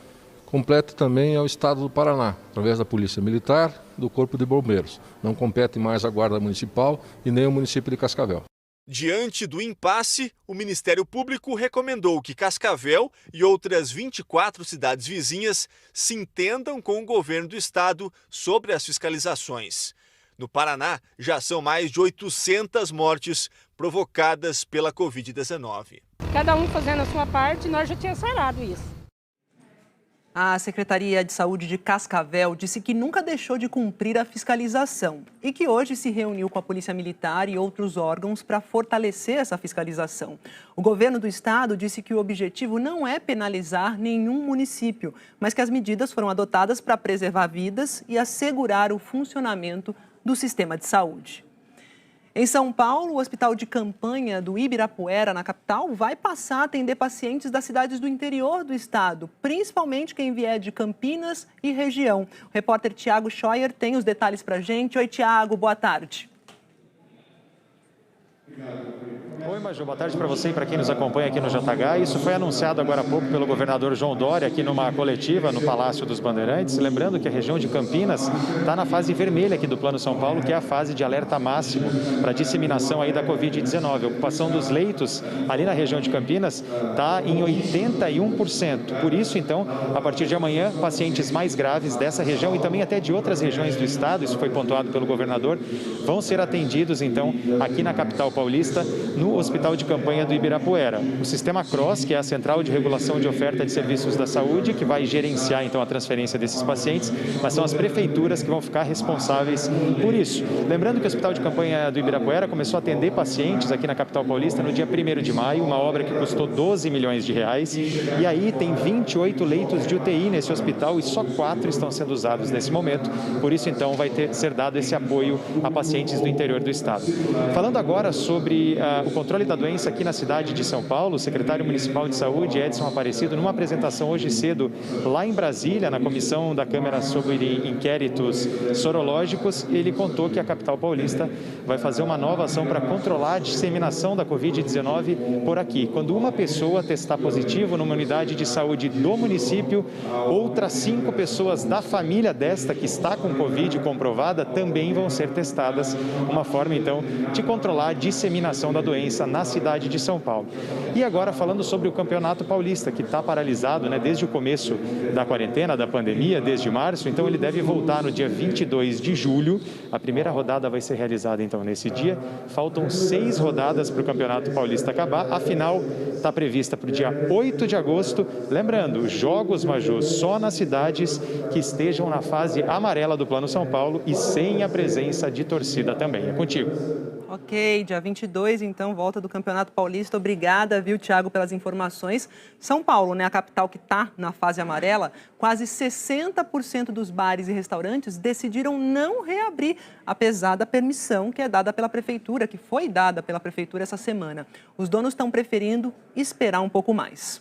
Compete também ao Estado do Paraná, através da Polícia Militar, do Corpo de Bombeiros. Não compete mais a Guarda Municipal e nem o município de Cascavel. Diante do impasse, o Ministério Público recomendou que Cascavel e outras 24 cidades vizinhas se entendam com o governo do estado sobre as fiscalizações. No Paraná, já são mais de 800 mortes provocadas pela Covid-19. Cada um fazendo a sua parte, nós já tínhamos sarado isso. A Secretaria de Saúde de Cascavel disse que nunca deixou de cumprir a fiscalização e que hoje se reuniu com a Polícia Militar e outros órgãos para fortalecer essa fiscalização. O governo do estado disse que o objetivo não é penalizar nenhum município, mas que as medidas foram adotadas para preservar vidas e assegurar o funcionamento do sistema de saúde. Em São Paulo, o hospital de campanha do Ibirapuera, na capital, vai passar a atender pacientes das cidades do interior do estado, principalmente quem vier de Campinas e região. O repórter Tiago Scheuer tem os detalhes para a gente. Oi, Tiago, boa tarde. Oi, Maju, boa tarde para você e para quem nos acompanha aqui no JH. Isso foi anunciado agora há pouco pelo governador João Dória aqui numa coletiva no Palácio dos Bandeirantes. Lembrando que a região de Campinas está na fase vermelha aqui do Plano São Paulo, que é a fase de alerta máximo para disseminação aí da Covid-19. A ocupação dos leitos ali na região de Campinas está em 81%. Por isso, então, a partir de amanhã, pacientes mais graves dessa região e também até de outras regiões do estado, isso foi pontuado pelo governador, vão ser atendidos, então, aqui na capital paulista, no Hospital de Campanha do Ibirapuera. O sistema CROSS, que é a Central de Regulação de Oferta de Serviços da Saúde, que vai gerenciar então a transferência desses pacientes, mas são as prefeituras que vão ficar responsáveis por isso. Lembrando que o Hospital de Campanha do Ibirapuera começou a atender pacientes aqui na capital paulista no dia 1º de maio, uma obra que custou 12 milhões de reais, e aí tem 28 leitos de UTI nesse hospital e só 4 estão sendo usados nesse momento, por isso então vai ser dado esse apoio a pacientes do interior do estado. Falando agora sobre o controle da doença aqui na cidade de São Paulo, o secretário municipal de saúde, Edson Aparecido, numa apresentação hoje cedo lá em Brasília, na comissão da Câmara sobre inquéritos sorológicos, ele contou que a capital paulista vai fazer uma nova ação para controlar a disseminação da Covid-19 por aqui. Quando uma pessoa testar positivo numa unidade de saúde do município, outras 5 pessoas da família desta que está com Covid comprovada também vão ser testadas. Uma forma, então, de controlar a disseminação da doença na cidade de São Paulo. E agora falando sobre o Campeonato Paulista, que está paralisado, desde o começo da quarentena, da pandemia, desde março, então ele deve voltar no dia 22 de julho. A primeira rodada vai ser realizada então nesse dia. Faltam 6 rodadas para o Campeonato Paulista acabar. A final está prevista para o dia 8 de agosto. Lembrando, os jogos, Maju, só nas cidades que estejam na fase amarela do Plano São Paulo e sem a presença de torcida também. É contigo. Ok, dia 22, então, volta do Campeonato Paulista. Obrigada, viu, Tiago, pelas informações. São Paulo, a capital que está na fase amarela, quase 60% dos bares e restaurantes decidiram não reabrir, apesar da permissão que é dada pela Prefeitura, que foi dada pela Prefeitura essa semana. Os donos estão preferindo esperar um pouco mais.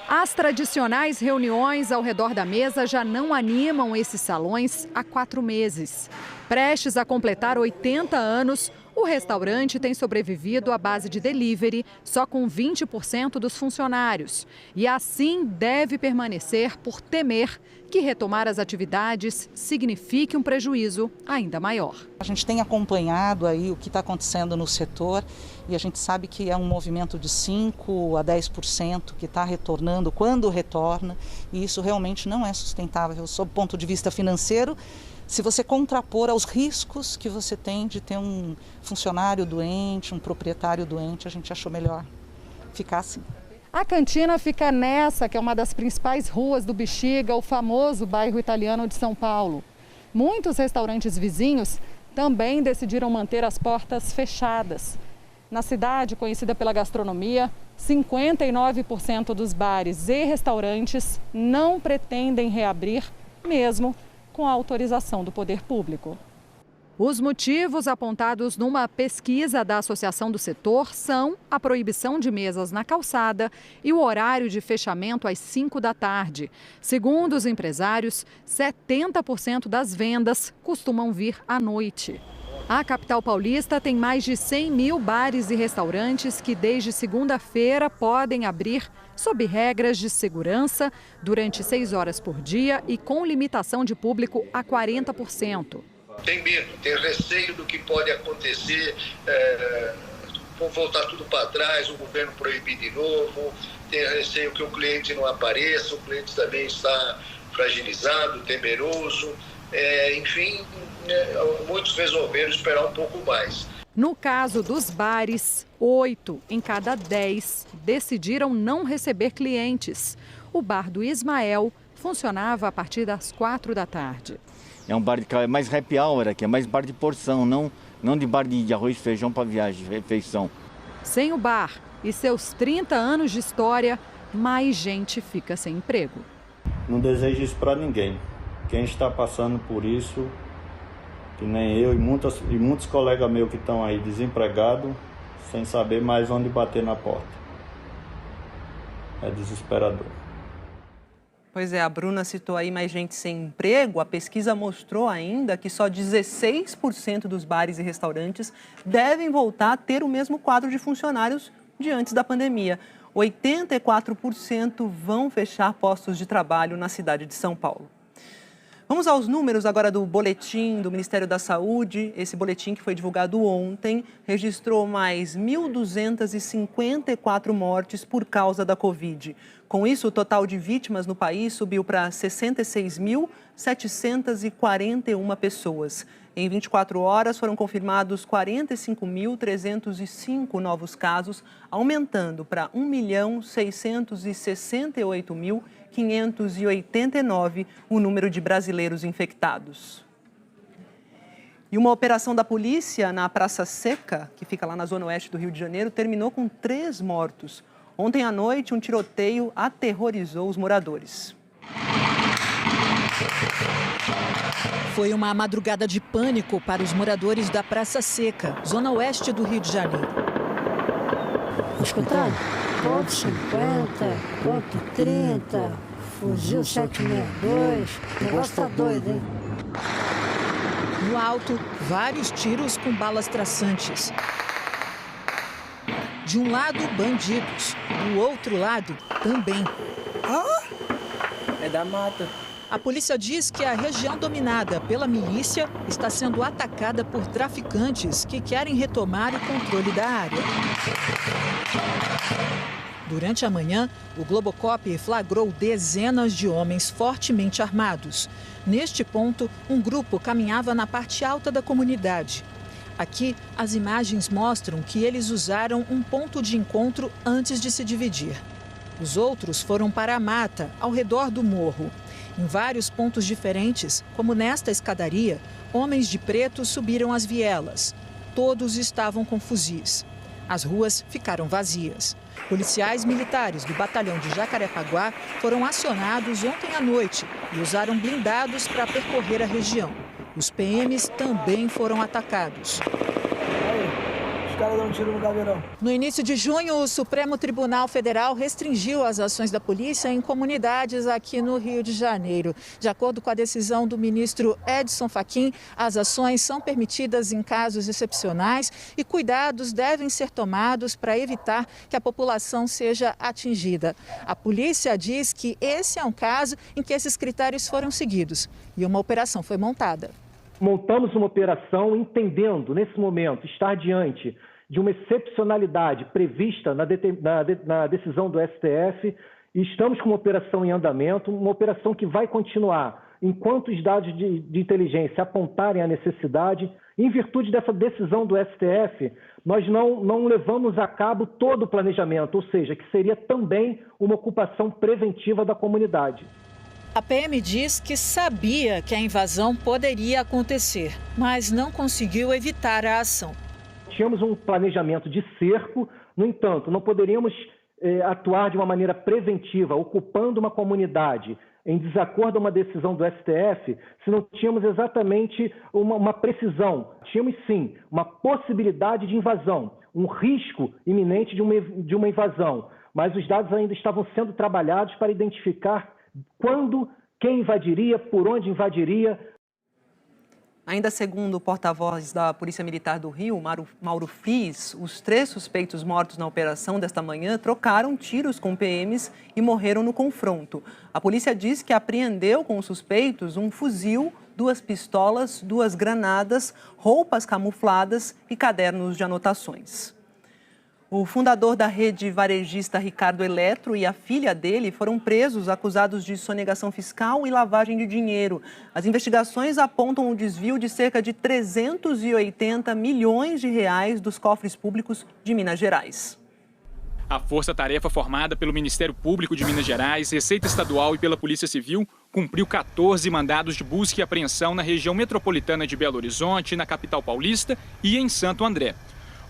As tradicionais reuniões ao redor da mesa já não animam esses salões há 4 meses. Prestes a completar 80 anos, o restaurante tem sobrevivido à base de delivery, só com 20% dos funcionários. E assim deve permanecer por temer que retomar as atividades signifique um prejuízo ainda maior. A gente tem acompanhado aí o que está acontecendo no setor e a gente sabe que é um movimento de 5% a 10% que está retornando quando retorna, e isso realmente não é sustentável sob o ponto de vista financeiro. Se você contrapor aos riscos que você tem de ter um funcionário doente, um proprietário doente, a gente achou melhor ficar assim. A cantina fica nessa, que é uma das principais ruas do Bexiga, o famoso bairro italiano de São Paulo. Muitos restaurantes vizinhos também decidiram manter as portas fechadas. Na cidade, conhecida pela gastronomia, 59% dos bares e restaurantes não pretendem reabrir, mesmo com a autorização do poder público. Os motivos apontados numa pesquisa da Associação do Setor são a proibição de mesas na calçada e o horário de fechamento às 5 da tarde. Segundo os empresários, 70% das vendas costumam vir à noite. A capital paulista tem mais de 100 mil bares e restaurantes que desde segunda-feira podem abrir sob regras de segurança durante 6 horas por dia e com limitação de público a 40%. Tem medo, tem receio do que pode acontecer, vão voltar tudo para trás, o governo proibir de novo, tem receio que o cliente não apareça, o cliente também está fragilizado, temeroso, enfim, muitos resolveram esperar um pouco mais. No caso dos bares, 8 em cada 10 decidiram não receber clientes. O bar do Ismael funcionava a partir das 4 da tarde. É um bar é mais happy hour aqui, é mais bar de porção, não de bar de arroz e feijão para viagem, refeição. Sem o bar e seus 30 anos de história, mais gente fica sem emprego. Não desejo isso para ninguém. Quem está passando por isso, que nem eu e muitos colegas meus que estão aí desempregados, sem saber mais onde bater na porta. É desesperador. Pois é, a Bruna citou aí mais gente sem emprego. A pesquisa mostrou ainda que só 16% dos bares e restaurantes devem voltar a ter o mesmo quadro de funcionários de antes da pandemia. 84% vão fechar postos de trabalho na cidade de São Paulo. Vamos aos números agora do boletim do Ministério da Saúde. Esse boletim, que foi divulgado ontem, registrou mais 1.254 mortes por causa da Covid. Com isso, o total de vítimas no país subiu para 66.741 pessoas. Em 24 horas, foram confirmados 45.305 novos casos, aumentando para 1.668.589 o número de brasileiros infectados. E uma operação da polícia na Praça Seca, que fica lá na zona oeste do Rio de Janeiro, terminou com 3 mortos. Ontem à noite, um tiroteio aterrorizou os moradores. Foi uma madrugada de pânico para os moradores da Praça Seca, zona oeste do Rio de Janeiro. Escutaram? Ponto 50, ponto 30, fuzil 762, o negócio tá doido, hein? No alto, vários tiros com balas traçantes. De um lado, bandidos. Do outro lado, também. É da mata. A polícia diz que a região dominada pela milícia está sendo atacada por traficantes que querem retomar o controle da área. Durante a manhã, o Globocop flagrou dezenas de homens fortemente armados. Neste ponto, um grupo caminhava na parte alta da comunidade. Aqui, as imagens mostram que eles usaram um ponto de encontro antes de se dividir. Os outros foram para a mata, ao redor do morro. Em vários pontos diferentes, como nesta escadaria, homens de preto subiram as vielas. Todos estavam com fuzis. As ruas ficaram vazias. Policiais militares do batalhão de Jacarepaguá foram acionados ontem à noite e usaram blindados para percorrer a região. Os PMs também foram atacados. Os caras dão um tiro no caveirão. No início de junho, o Supremo Tribunal Federal restringiu as ações da polícia em comunidades aqui no Rio de Janeiro. De acordo com a decisão do ministro Edson Fachin, as ações são permitidas em casos excepcionais e cuidados devem ser tomados para evitar que a população seja atingida. A polícia diz que esse é um caso em que esses critérios foram seguidos e uma operação foi montada. Montamos uma operação entendendo, nesse momento, estar diante de uma excepcionalidade prevista na decisão do STF e estamos com uma operação em andamento, uma operação que vai continuar enquanto os dados de inteligência apontarem a necessidade. Em virtude dessa decisão do STF, nós não levamos a cabo todo o planejamento, ou seja, que seria também uma ocupação preventiva da comunidade. A PM diz que sabia que a invasão poderia acontecer, mas não conseguiu evitar a ação. Tínhamos um planejamento de cerco, no entanto, não poderíamos atuar de uma maneira preventiva, ocupando uma comunidade em desacordo a uma decisão do STF, se não tínhamos exatamente uma precisão. Tínhamos, sim, uma possibilidade de invasão, um risco iminente de uma invasão, mas os dados ainda estavam sendo trabalhados para identificar quando, quem invadiria, por onde invadiria. Ainda segundo o porta-voz da Polícia Militar do Rio, Mauro Friis, os 3 suspeitos mortos na operação desta manhã trocaram tiros com PMs e morreram no confronto. A polícia diz que apreendeu com os suspeitos um fuzil, 2 pistolas, 2 granadas, roupas camufladas e cadernos de anotações. O fundador da rede varejista Ricardo Eletro e a filha dele foram presos acusados de sonegação fiscal e lavagem de dinheiro. As investigações apontam o desvio de cerca de 380 milhões de reais dos cofres públicos de Minas Gerais. A força-tarefa formada pelo Ministério Público de Minas Gerais, Receita Estadual e pela Polícia Civil cumpriu 14 mandados de busca e apreensão na região metropolitana de Belo Horizonte, na capital paulista e em Santo André.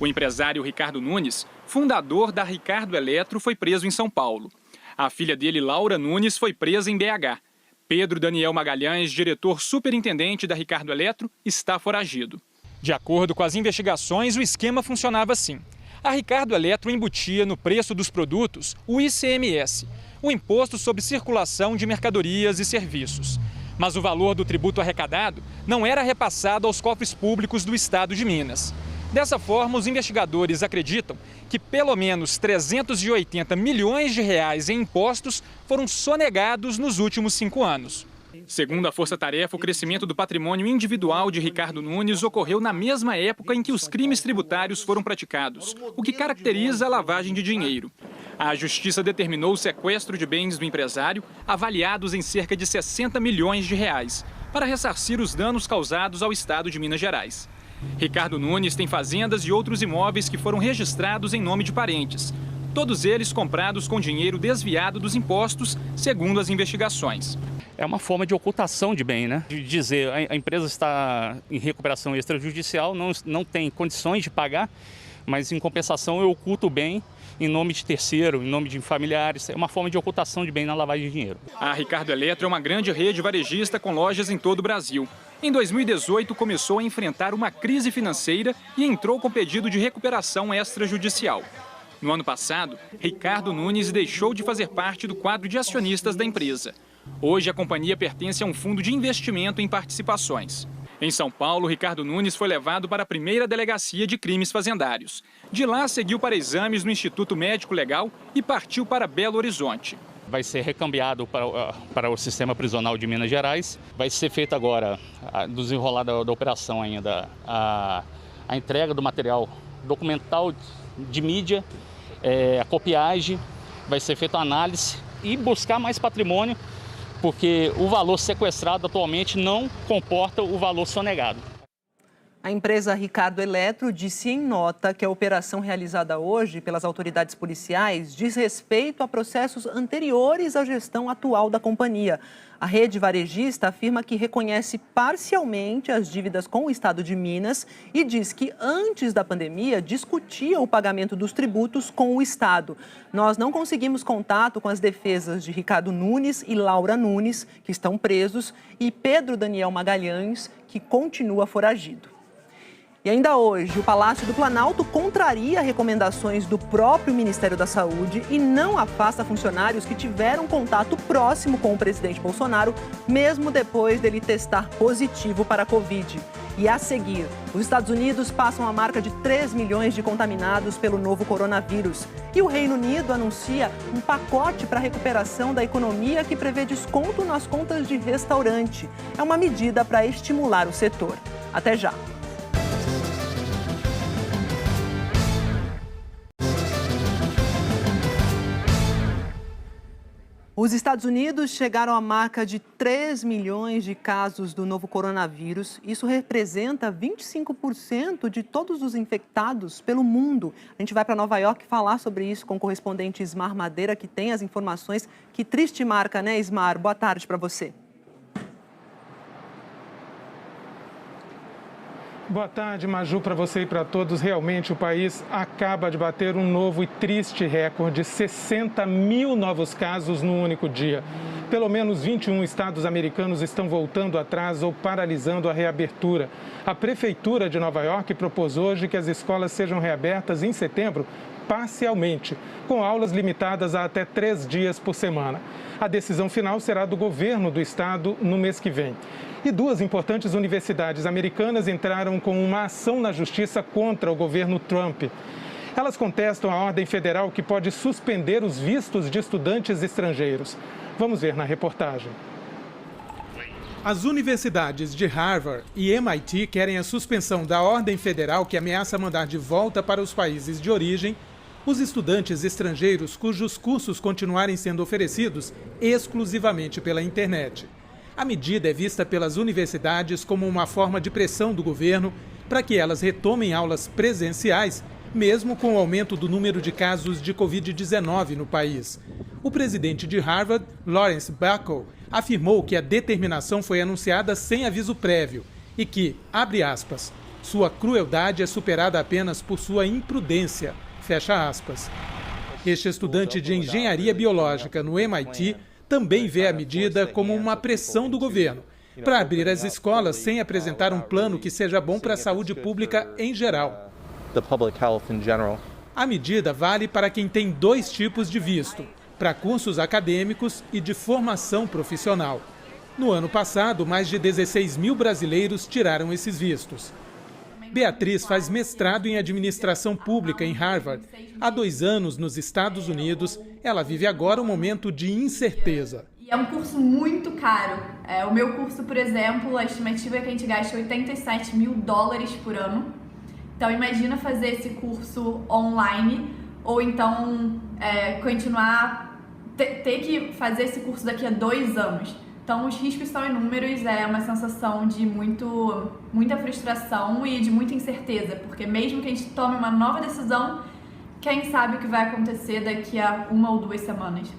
O empresário Ricardo Nunes, fundador da Ricardo Eletro, foi preso em São Paulo. A filha dele, Laura Nunes, foi presa em BH. Pedro Daniel Magalhães, diretor superintendente da Ricardo Eletro, está foragido. De acordo com as investigações, o esquema funcionava assim. A Ricardo Eletro embutia no preço dos produtos o ICMS, o Imposto sobre Circulação de Mercadorias e Serviços. Mas o valor do tributo arrecadado não era repassado aos cofres públicos do estado de Minas. Dessa forma, os investigadores acreditam que pelo menos 380 milhões de reais em impostos foram sonegados nos últimos 5 anos. Segundo a Força Tarefa, o crescimento do patrimônio individual de Ricardo Nunes ocorreu na mesma época em que os crimes tributários foram praticados, o que caracteriza a lavagem de dinheiro. A Justiça determinou o sequestro de bens do empresário, avaliados em cerca de 60 milhões de reais, para ressarcir os danos causados ao estado de Minas Gerais. Ricardo Nunes tem fazendas e outros imóveis que foram registrados em nome de parentes. Todos eles comprados com dinheiro desviado dos impostos, segundo as investigações. É uma forma de ocultação de bem, né? De dizer, a empresa está em recuperação extrajudicial, não tem condições de pagar, mas em compensação eu oculto o bem em nome de terceiro, em nome de familiares. É uma forma de ocultação de bem na lavagem de dinheiro. A Ricardo Eletro é uma grande rede varejista com lojas em todo o Brasil. Em 2018, começou a enfrentar uma crise financeira e entrou com pedido de recuperação extrajudicial. No ano passado, Ricardo Nunes deixou de fazer parte do quadro de acionistas da empresa. Hoje, a companhia pertence a um fundo de investimento em participações. Em São Paulo, Ricardo Nunes foi levado para a primeira delegacia de crimes fazendários. De lá, seguiu para exames no Instituto Médico Legal e partiu para Belo Horizonte. Vai ser recambiado para o sistema prisional de Minas Gerais. Vai ser feita agora, do desenrolar da operação ainda, a entrega do material documental de mídia, a copiagem, vai ser feita a análise e buscar mais patrimônio, porque o valor sequestrado atualmente não comporta o valor sonegado. A empresa Ricardo Eletro disse em nota que a operação realizada hoje pelas autoridades policiais diz respeito a processos anteriores à gestão atual da companhia. A rede varejista afirma que reconhece parcialmente as dívidas com o estado de Minas e diz que antes da pandemia discutia o pagamento dos tributos com o estado. Nós não conseguimos contato com as defesas de Ricardo Nunes e Laura Nunes, que estão presos, e Pedro Daniel Magalhães, que continua foragido. E ainda hoje, o Palácio do Planalto contraria recomendações do próprio Ministério da Saúde e não afasta funcionários que tiveram contato próximo com o presidente Bolsonaro, mesmo depois dele testar positivo para a Covid. E a seguir, os Estados Unidos passam a marca de 3 milhões de contaminados pelo novo coronavírus. E o Reino Unido anuncia um pacote para a recuperação da economia que prevê desconto nas contas de restaurante. É uma medida para estimular o setor. Até já! Os Estados Unidos chegaram à marca de 3 milhões de casos do novo coronavírus. Isso representa 25% de todos os infectados pelo mundo. A gente vai para Nova York falar sobre isso com o correspondente Ismar Madeira, que tem as informações. Que triste marca, né, Ismar? Boa tarde para você. Boa tarde, Maju, para você e para todos. Realmente, o país acaba de bater um novo e triste recorde, 60 mil novos casos num único dia. Pelo menos 21 estados americanos estão voltando atrás ou paralisando a reabertura. A Prefeitura de Nova York propôs hoje que as escolas sejam reabertas em setembro parcialmente, com aulas limitadas a até 3 dias por semana. A decisão final será do governo do estado no mês que vem. E 2 importantes universidades americanas entraram com uma ação na justiça contra o governo Trump. Elas contestam a ordem federal que pode suspender os vistos de estudantes estrangeiros. Vamos ver na reportagem. As universidades de Harvard e MIT querem a suspensão da ordem federal que ameaça mandar de volta para os países de origem os estudantes estrangeiros cujos cursos continuarem sendo oferecidos exclusivamente pela internet. A medida é vista pelas universidades como uma forma de pressão do governo para que elas retomem aulas presenciais, mesmo com o aumento do número de casos de Covid-19 no país. O presidente de Harvard, Lawrence Buckel, afirmou que a determinação foi anunciada sem aviso prévio e que, abre aspas, sua crueldade é superada apenas por sua imprudência, fecha aspas. Este estudante de engenharia biológica no MIT também vê a medida como uma pressão do governo para abrir as escolas sem apresentar um plano que seja bom para a saúde pública em geral. A medida vale para quem tem 2 tipos de visto, para cursos acadêmicos e de formação profissional. No ano passado, mais de 16 mil brasileiros tiraram esses vistos. Beatriz faz mestrado em administração pública em Harvard. Há 2 anos, nos Estados Unidos, ela vive agora um momento de incerteza. É um curso muito caro. O meu curso, por exemplo, a estimativa é que a gente gasta $87 mil por ano. Então, imagina fazer esse curso online ou então continuar, ter que fazer esse curso daqui a 2 anos. Então, os riscos são inúmeros, é uma sensação de muita frustração e de muita incerteza, porque mesmo que a gente tome uma nova decisão, quem sabe o que vai acontecer daqui a 1 ou 2 semanas.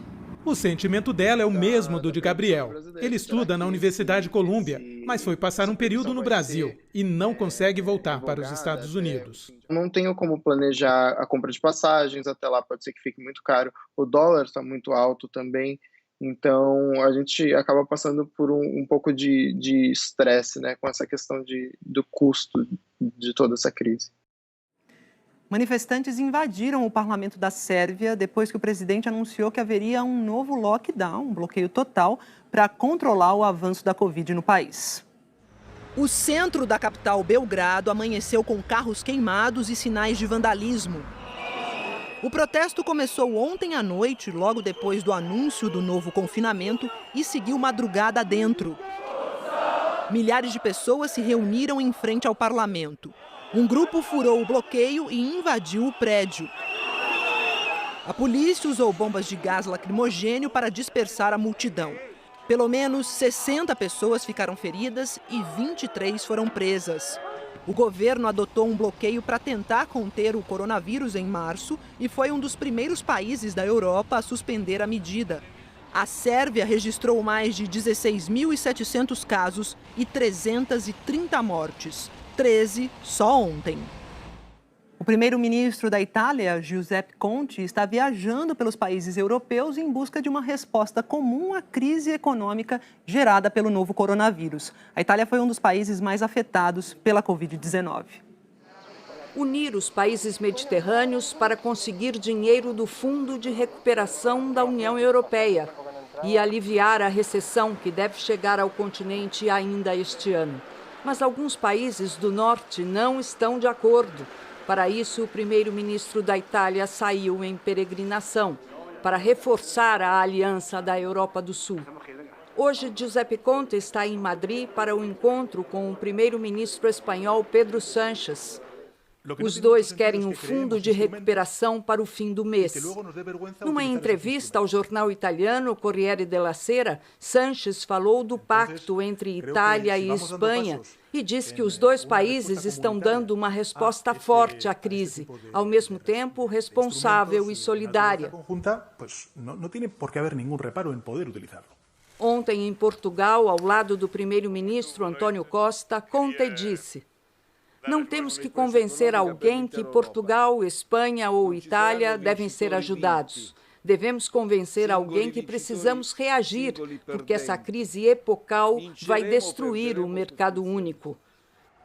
O sentimento dela é o mesmo do de Gabriel. Ele estuda na Universidade Columbia, mas foi passar um período no Brasil e não consegue voltar para os Estados Unidos. Não tenho como planejar a compra de passagens, até lá pode ser que fique muito caro. O dólar está muito alto também, então a gente acaba passando por um pouco de estresse, né, com essa questão do custo de toda essa crise. Manifestantes invadiram o parlamento da Sérvia depois que o presidente anunciou que haveria um novo lockdown, um bloqueio total, para controlar o avanço da Covid no país. O centro da capital, Belgrado, amanheceu com carros queimados e sinais de vandalismo. O protesto começou ontem à noite, logo depois do anúncio do novo confinamento, e seguiu madrugada adentro. Milhares de pessoas se reuniram em frente ao parlamento. Um grupo furou o bloqueio e invadiu o prédio. A polícia usou bombas de gás lacrimogênio para dispersar a multidão. Pelo menos 60 pessoas ficaram feridas e 23 foram presas. O governo adotou um bloqueio para tentar conter o coronavírus em março e foi um dos primeiros países da Europa a suspender a medida. A Sérvia registrou mais de 16.700 casos e 330 mortes. 13 só ontem. O primeiro-ministro da Itália, Giuseppe Conte, está viajando pelos países europeus em busca de uma resposta comum à crise econômica gerada pelo novo coronavírus. A Itália foi um dos países mais afetados pela Covid-19. Unir os países mediterrâneos para conseguir dinheiro do Fundo de Recuperação da União Europeia e aliviar a recessão que deve chegar ao continente ainda este ano. Mas alguns países do norte não estão de acordo. Para isso, o primeiro-ministro da Itália saiu em peregrinação para reforçar a aliança da Europa do Sul. Hoje, Giuseppe Conte está em Madrid para o encontro com o primeiro-ministro espanhol Pedro Sánchez. Os dois querem um fundo de recuperação para o fim do mês. Numa entrevista ao jornal italiano Corriere della Sera, Sánchez falou do pacto entre Itália e Espanha e disse que os dois países estão dando uma resposta forte à crise, ao mesmo tempo responsável e solidária. Ontem, em Portugal, ao lado do primeiro-ministro António Costa, Conte disse: não temos que convencer alguém que Portugal, Espanha ou Itália devem ser ajudados. Devemos convencer alguém que precisamos reagir, porque essa crise epocal vai destruir o mercado único.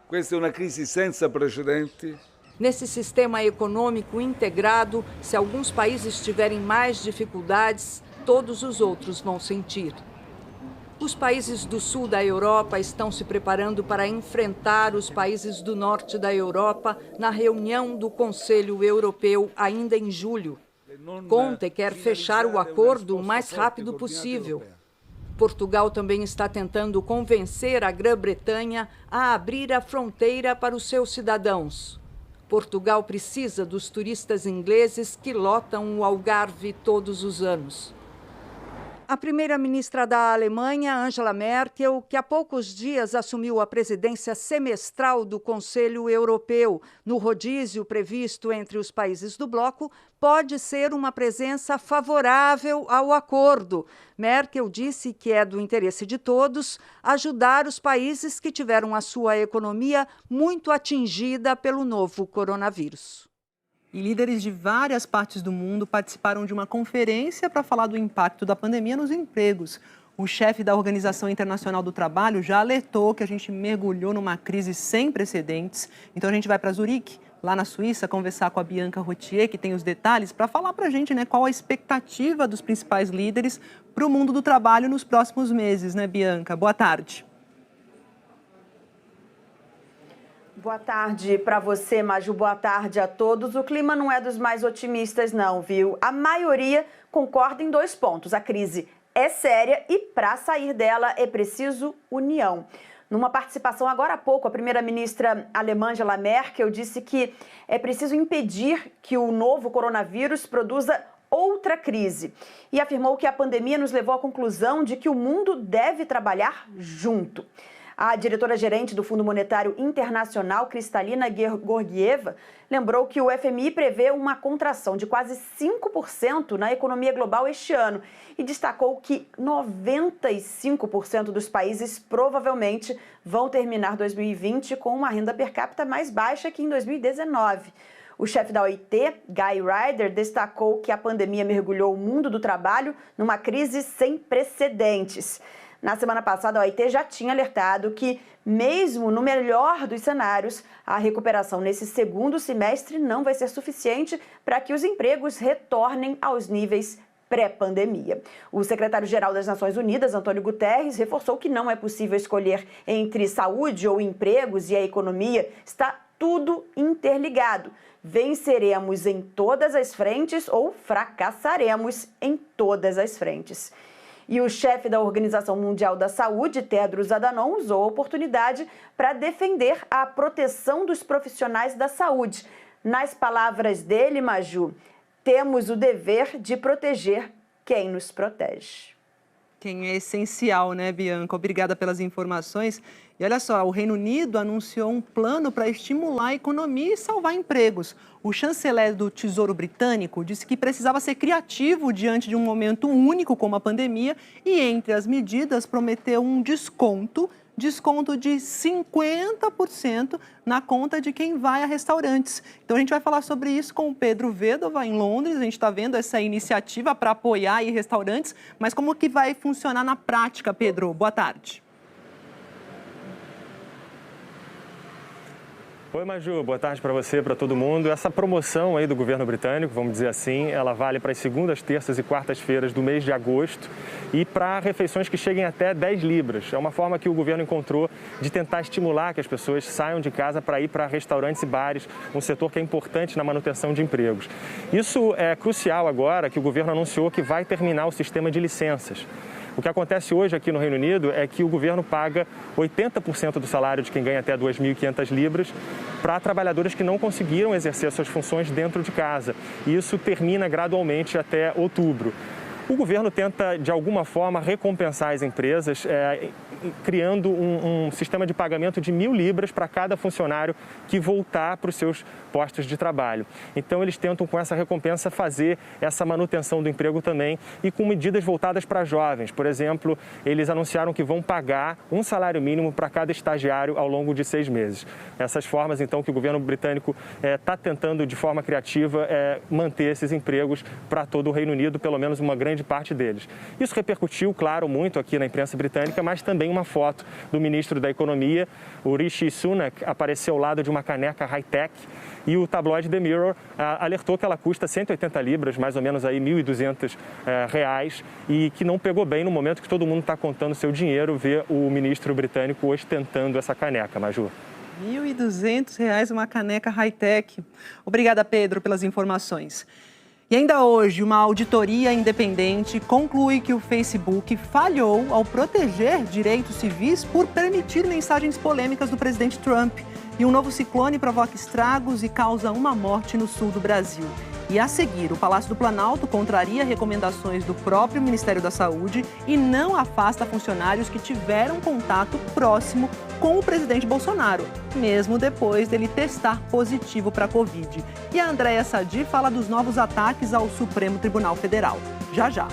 Questa è una crisi senza precedenti Nesse sistema econômico integrado, se alguns países tiverem mais dificuldades, todos os outros vão sentir. Os países do sul da Europa estão se preparando para enfrentar os países do norte da Europa na reunião do Conselho Europeu ainda em julho. Conte quer fechar o acordo o mais rápido possível. Portugal também está tentando convencer a Grã-Bretanha a abrir a fronteira para os seus cidadãos. Portugal precisa dos turistas ingleses que lotam o Algarve todos os anos. A primeira-ministra da Alemanha, Angela Merkel, que há poucos dias assumiu a presidência semestral do Conselho Europeu, no rodízio previsto entre os países do bloco, pode ser uma presença favorável ao acordo. Merkel disse que é do interesse de todos ajudar os países que tiveram a sua economia muito atingida pelo novo coronavírus. E líderes de várias partes do mundo participaram de uma conferência para falar do impacto da pandemia nos empregos. O chefe da Organização Internacional do Trabalho já alertou que a gente mergulhou numa crise sem precedentes. Então a gente vai para Zurique, lá na Suíça, conversar com a Bianca Rotier, que tem os detalhes, para falar para a gente, né, qual a expectativa dos principais líderes para o mundo do trabalho nos próximos meses, né, Bianca? Boa tarde. Boa tarde para você, Maju. Boa tarde a todos. O clima não é dos mais otimistas, não, viu? A maioria concorda em 2 pontos. A crise é séria e, para sair dela, é preciso união. Numa participação agora há pouco, a primeira-ministra alemã Angela Merkel disse que é preciso impedir que o novo coronavírus produza outra crise. E afirmou que a pandemia nos levou à conclusão de que o mundo deve trabalhar junto. A diretora-gerente do Fundo Monetário Internacional, Kristalina Georgieva, lembrou que o FMI prevê uma contração de quase 5% na economia global este ano e destacou que 95% dos países provavelmente vão terminar 2020 com uma renda per capita mais baixa que em 2019. O chefe da OIT, Guy Ryder, destacou que a pandemia mergulhou o mundo do trabalho numa crise sem precedentes. Na semana passada, a OIT já tinha alertado que, mesmo no melhor dos cenários, a recuperação nesse segundo semestre não vai ser suficiente para que os empregos retornem aos níveis pré-pandemia. O secretário-geral das Nações Unidas, Antônio Guterres, reforçou que não é possível escolher entre saúde ou empregos e a economia. Está tudo interligado. Venceremos em todas as frentes ou fracassaremos em todas as frentes. E o chefe da Organização Mundial da Saúde, Tedros Adhanom, usou a oportunidade para defender a proteção dos profissionais da saúde. Nas palavras dele, Maju, temos o dever de proteger quem nos protege. Quem é essencial, né, Bianca? Obrigada pelas informações. E olha só, o Reino Unido anunciou um plano para estimular a economia e salvar empregos. O chanceler do Tesouro Britânico disse que precisava ser criativo diante de um momento único como a pandemia e, entre as medidas, prometeu um desconto de 50% na conta de quem vai a restaurantes. Então a gente vai falar sobre isso com o Pedro Vedova, em Londres. A gente está vendo essa iniciativa para apoiar aí restaurantes, mas como que vai funcionar na prática, Pedro? Boa tarde. Oi, Maju, boa tarde para você, para todo mundo. Essa promoção aí do governo britânico, vamos dizer assim, ela vale para as segundas, terças e quartas-feiras do mês de agosto e para refeições que cheguem até 10 libras. É uma forma que o governo encontrou de tentar estimular que as pessoas saiam de casa para ir para restaurantes e bares, um setor que é importante na manutenção de empregos. Isso é crucial agora que o governo anunciou que vai terminar o sistema de licenças. O que acontece hoje aqui no Reino Unido é que o governo paga 80% do salário de quem ganha até 2.500 libras para trabalhadores que não conseguiram exercer suas funções dentro de casa. E isso termina gradualmente até outubro. O governo tenta, de alguma forma, recompensar as empresas, criando um sistema de pagamento de 1.000 libras para cada funcionário que voltar para os seus postos de trabalho. Então, eles tentam, com essa recompensa, fazer essa manutenção do emprego também e com medidas voltadas para jovens. Por exemplo, eles anunciaram que vão pagar um salário mínimo para cada estagiário ao longo de 6 meses. Essas formas, então, que o governo britânico está tentando, de forma criativa, manter esses empregos para todo o Reino Unido, pelo menos uma grande parte deles. Isso repercutiu, claro, muito aqui na imprensa britânica, mas também uma foto do ministro da Economia, o Rishi Sunak, apareceu ao lado de uma caneca high-tech, e o tabloide The Mirror alertou que ela custa 180 libras, mais ou menos aí R$1.200, e que não pegou bem no momento que todo mundo está contando seu dinheiro ver o ministro britânico ostentando essa caneca, Maju. R$1.200 uma caneca high-tech. Obrigada, Pedro, pelas informações. E ainda hoje, uma auditoria independente conclui que o Facebook falhou ao proteger direitos civis por permitir mensagens polêmicas do presidente Trump. E um novo ciclone provoca estragos e causa uma morte no sul do Brasil. E a seguir, o Palácio do Planalto contraria recomendações do próprio Ministério da Saúde e não afasta funcionários que tiveram contato próximo com o presidente Bolsonaro, mesmo depois dele testar positivo para a Covid. E a Andréia Sadi fala dos novos ataques ao Supremo Tribunal Federal. Já, já.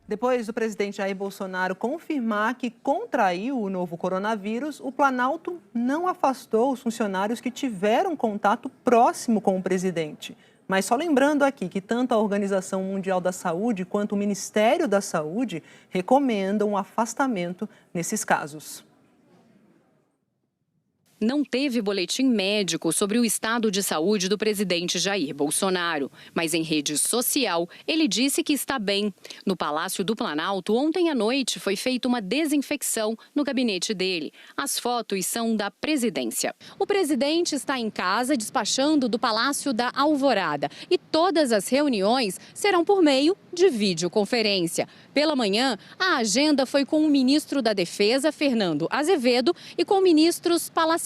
Depois do presidente Jair Bolsonaro confirmar que contraiu o novo coronavírus, o Planalto não afastou os funcionários que tiveram contato próximo com o presidente. Mas só lembrando aqui que tanto a Organização Mundial da Saúde quanto o Ministério da Saúde recomendam um afastamento nesses casos. Não teve boletim médico sobre o estado de saúde do presidente Jair Bolsonaro, mas em rede social ele disse que está bem. No Palácio do Planalto, ontem à noite, foi feita uma desinfecção no gabinete dele. As fotos são da presidência. O presidente está em casa despachando do Palácio da Alvorada e todas as reuniões serão por meio de videoconferência. Pela manhã, a agenda foi com o ministro da Defesa, Fernando Azevedo, e com ministros palacianos.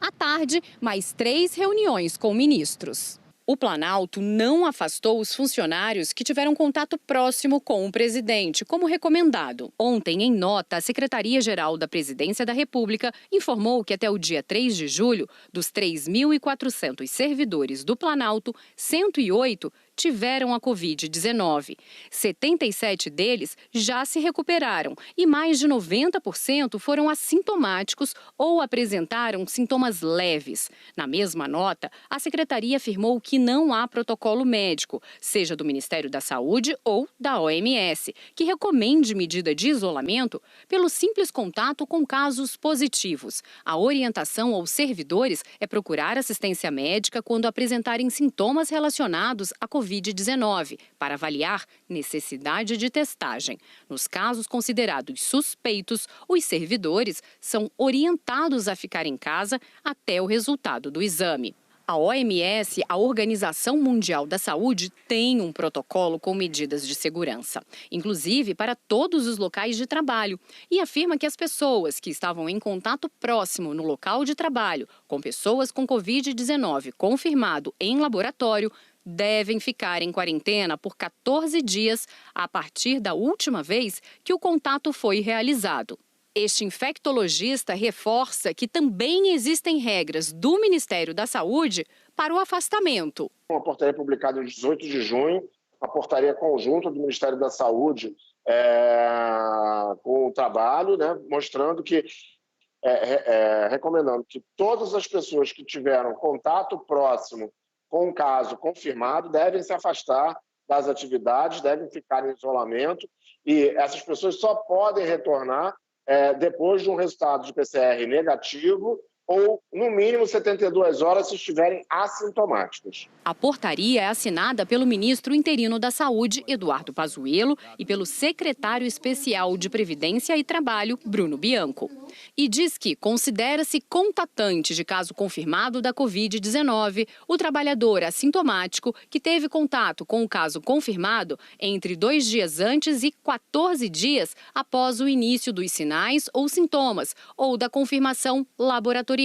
À tarde, mais 3 reuniões com ministros. O Planalto não afastou os funcionários que tiveram contato próximo com o presidente, como recomendado. Ontem, em nota, a Secretaria-Geral da Presidência da República informou que até o dia 3 de julho, dos 3.400 servidores do Planalto, 108 tiveram a Covid-19. 77 deles já se recuperaram e mais de 90% foram assintomáticos ou apresentaram sintomas leves. Na mesma nota, a secretaria afirmou que não há protocolo médico, seja do Ministério da Saúde ou da OMS, que recomende medida de isolamento pelo simples contato com casos positivos. A orientação aos servidores é procurar assistência médica quando apresentarem sintomas relacionados à Covid-19 para avaliar necessidade de testagem. Nos casos considerados suspeitos, os servidores são orientados a ficar em casa até o resultado do exame. A OMS, a Organização Mundial da Saúde, tem um protocolo com medidas de segurança, inclusive para todos os locais de trabalho, e afirma que as pessoas que estavam em contato próximo no local de trabalho com pessoas com Covid-19 confirmado em laboratório devem ficar em quarentena por 14 dias a partir da última vez que o contato foi realizado. Este infectologista reforça que também existem regras do Ministério da Saúde para o afastamento. Uma portaria publicada em 18 de junho, a portaria conjunta do Ministério da Saúde com o trabalho, né, mostrando que, recomendando que todas as pessoas que tiveram contato próximo com um caso confirmado devem se afastar das atividades, devem ficar em isolamento e essas pessoas só podem retornar depois de um resultado de PCR negativo ou, no mínimo, 72 horas se estiverem assintomáticos. A portaria é assinada pelo ministro interino da Saúde, Eduardo Pazuello, e pelo secretário especial de Previdência e Trabalho, Bruno Bianco. E diz que considera-se contatante de caso confirmado da Covid-19 o trabalhador assintomático que teve contato com o caso confirmado entre 2 dias antes e 14 dias após o início dos sinais ou sintomas ou da confirmação laboratorial.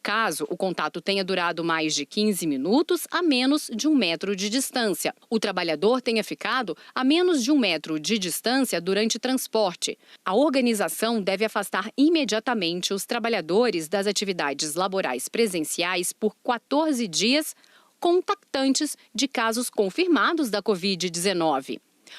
Caso o contato tenha durado mais de 15 minutos a menos de 1 metro de distância. O trabalhador tenha ficado a menos de 1 metro de distância durante transporte. A organização deve afastar imediatamente os trabalhadores das atividades laborais presenciais por 14 dias, contactantes de casos confirmados da Covid-19.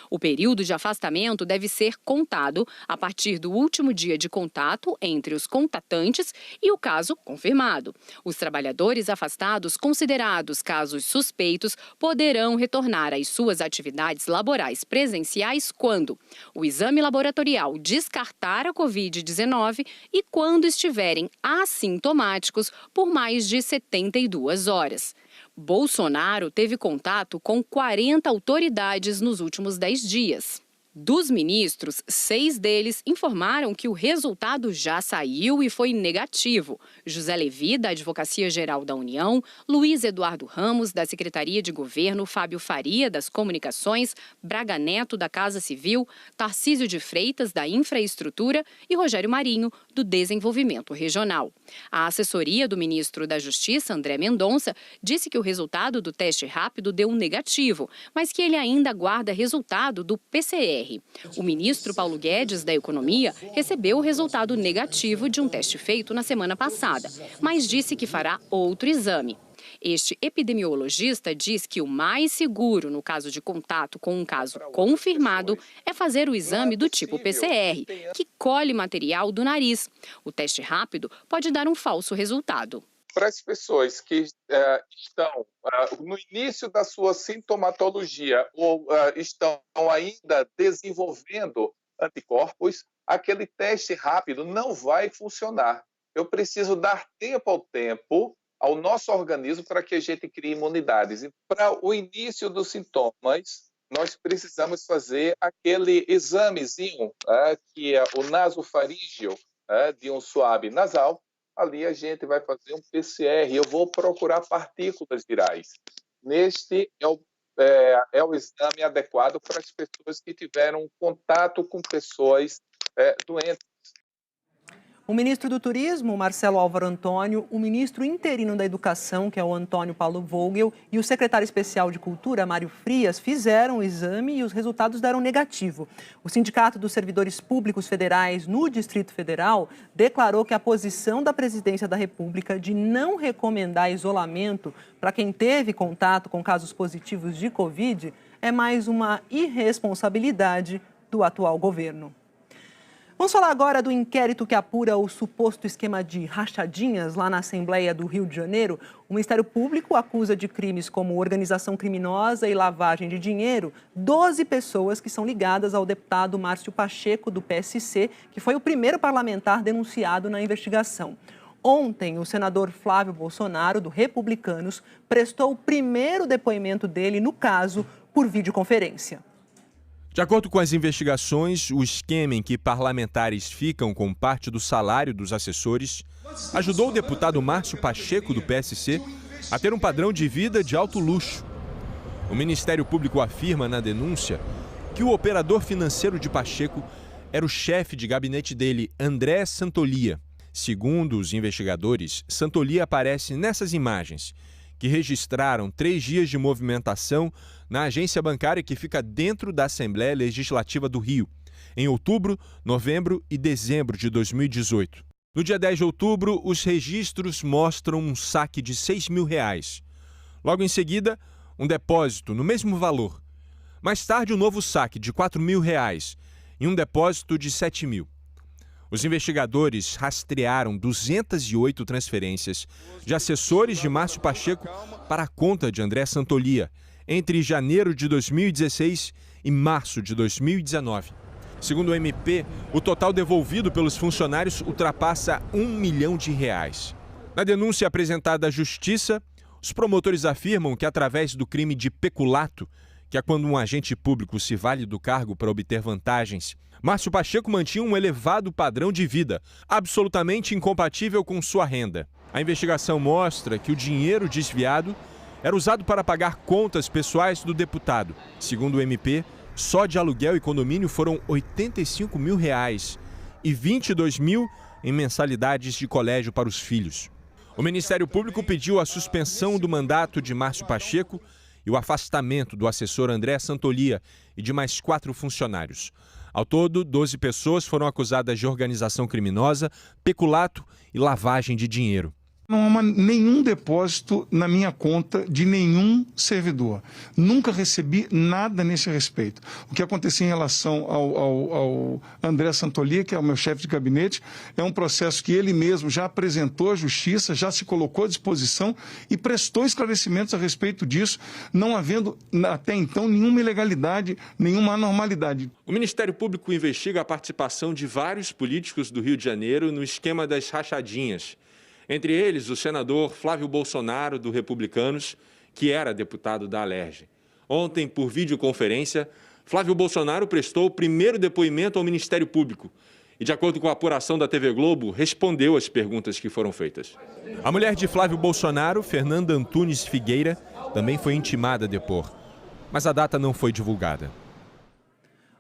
O período de afastamento deve ser contado a partir do último dia de contato entre os contatantes e o caso confirmado. Os trabalhadores afastados considerados casos suspeitos poderão retornar às suas atividades laborais presenciais quando o exame laboratorial descartar a Covid-19 e quando estiverem assintomáticos por mais de 72 horas. Bolsonaro teve contato com 40 autoridades nos últimos 10 dias. Dos ministros, 6 deles informaram que o resultado já saiu e foi negativo. José Levi, da Advocacia Geral da União, Luiz Eduardo Ramos, da Secretaria de Governo, Fábio Faria, das Comunicações, Braga Neto, da Casa Civil, Tarcísio de Freitas, da Infraestrutura e Rogério Marinho, do Desenvolvimento Regional. A assessoria do ministro da Justiça, André Mendonça, disse que o resultado do teste rápido deu negativo, mas que ele ainda aguarda resultado do PCR. O ministro Paulo Guedes, da Economia, recebeu o resultado negativo de um teste feito na semana passada, mas disse que fará outro exame. Este epidemiologista diz que o mais seguro no caso de contato com um caso confirmado é fazer o exame do tipo PCR, que colhe material do nariz. O teste rápido pode dar um falso resultado. Para as pessoas que estão no início da sua sintomatologia ou estão ainda desenvolvendo anticorpos, aquele teste rápido não vai funcionar. Eu preciso dar tempo ao tempo ao nosso organismo para que a gente crie imunidades. E para o início dos sintomas, nós precisamos fazer aquele examezinho, que é o nasofaríngeo, de um suave nasal. Ali a gente vai fazer um PCR, eu vou procurar partículas virais. Neste é o exame adequado para as pessoas que tiveram contato com pessoas doentes. O ministro do Turismo, Marcelo Álvaro Antônio, o ministro interino da Educação, que é o Antônio Paulo Vogel, e o secretário especial de Cultura, Mário Frias, fizeram o exame e os resultados deram negativo. O Sindicato dos Servidores Públicos Federais no Distrito Federal declarou que a posição da Presidência da República de não recomendar isolamento para quem teve contato com casos positivos de Covid é mais uma irresponsabilidade do atual governo. Vamos falar agora do inquérito que apura o suposto esquema de rachadinhas lá na Assembleia do Rio de Janeiro. O Ministério Público acusa de crimes como organização criminosa e lavagem de dinheiro 12 pessoas que são ligadas ao deputado Márcio Pacheco, do PSC, que foi o primeiro parlamentar denunciado na investigação. Ontem, o senador Flávio Bolsonaro, do Republicanos, prestou o primeiro depoimento dele no caso por videoconferência. De acordo com as investigações, o esquema em que parlamentares ficam com parte do salário dos assessores ajudou o deputado Márcio Pacheco, do PSC, a ter um padrão de vida de alto luxo. O Ministério Público afirma na denúncia que o operador financeiro de Pacheco era o chefe de gabinete dele, André Santolia. Segundo os investigadores, Santolia aparece nessas imagens, que registraram 3 dias de movimentação na agência bancária que fica dentro da Assembleia Legislativa do Rio, em outubro, novembro e dezembro de 2018. No dia 10 de outubro, os registros mostram um saque de R$6 mil. Logo em seguida, um depósito no mesmo valor. Mais tarde, um novo saque de R$4 mil e um depósito de R$7 mil. Os investigadores rastrearam 208 transferências de assessores de Márcio Pacheco para a conta de André Santolia entre janeiro de 2016 e março de 2019. Segundo o MP, o total devolvido pelos funcionários ultrapassa R$1 milhão. Na denúncia apresentada à Justiça, os promotores afirmam que através do crime de peculato, que é quando um agente público se vale do cargo para obter vantagens, Márcio Pacheco mantinha um elevado padrão de vida, absolutamente incompatível com sua renda. A investigação mostra que o dinheiro desviado era usado para pagar contas pessoais do deputado. Segundo o MP, só de aluguel e condomínio foram R$85 mil e 22 mil em mensalidades de colégio para os filhos. O Ministério Público pediu a suspensão do mandato de Márcio Pacheco e o afastamento do assessor André Santolia e de mais 4 funcionários. Ao todo, 12 pessoas foram acusadas de organização criminosa, peculato e lavagem de dinheiro. Não há nenhum depósito na minha conta de nenhum servidor. Nunca recebi nada nesse respeito. O que aconteceu em relação ao André Santolier, que é o meu chefe de gabinete, é um processo que ele mesmo já apresentou à Justiça, já se colocou à disposição e prestou esclarecimentos a respeito disso, não havendo até então nenhuma ilegalidade, nenhuma anormalidade. O Ministério Público investiga a participação de vários políticos do Rio de Janeiro no esquema das rachadinhas. Entre eles, o senador Flávio Bolsonaro, do Republicanos, que era deputado da Alerj. Ontem, por videoconferência, Flávio Bolsonaro prestou o primeiro depoimento ao Ministério Público e, de acordo com a apuração da TV Globo, respondeu às perguntas que foram feitas. A mulher de Flávio Bolsonaro, Fernanda Antunes Figueira, também foi intimada a depor, mas a data não foi divulgada.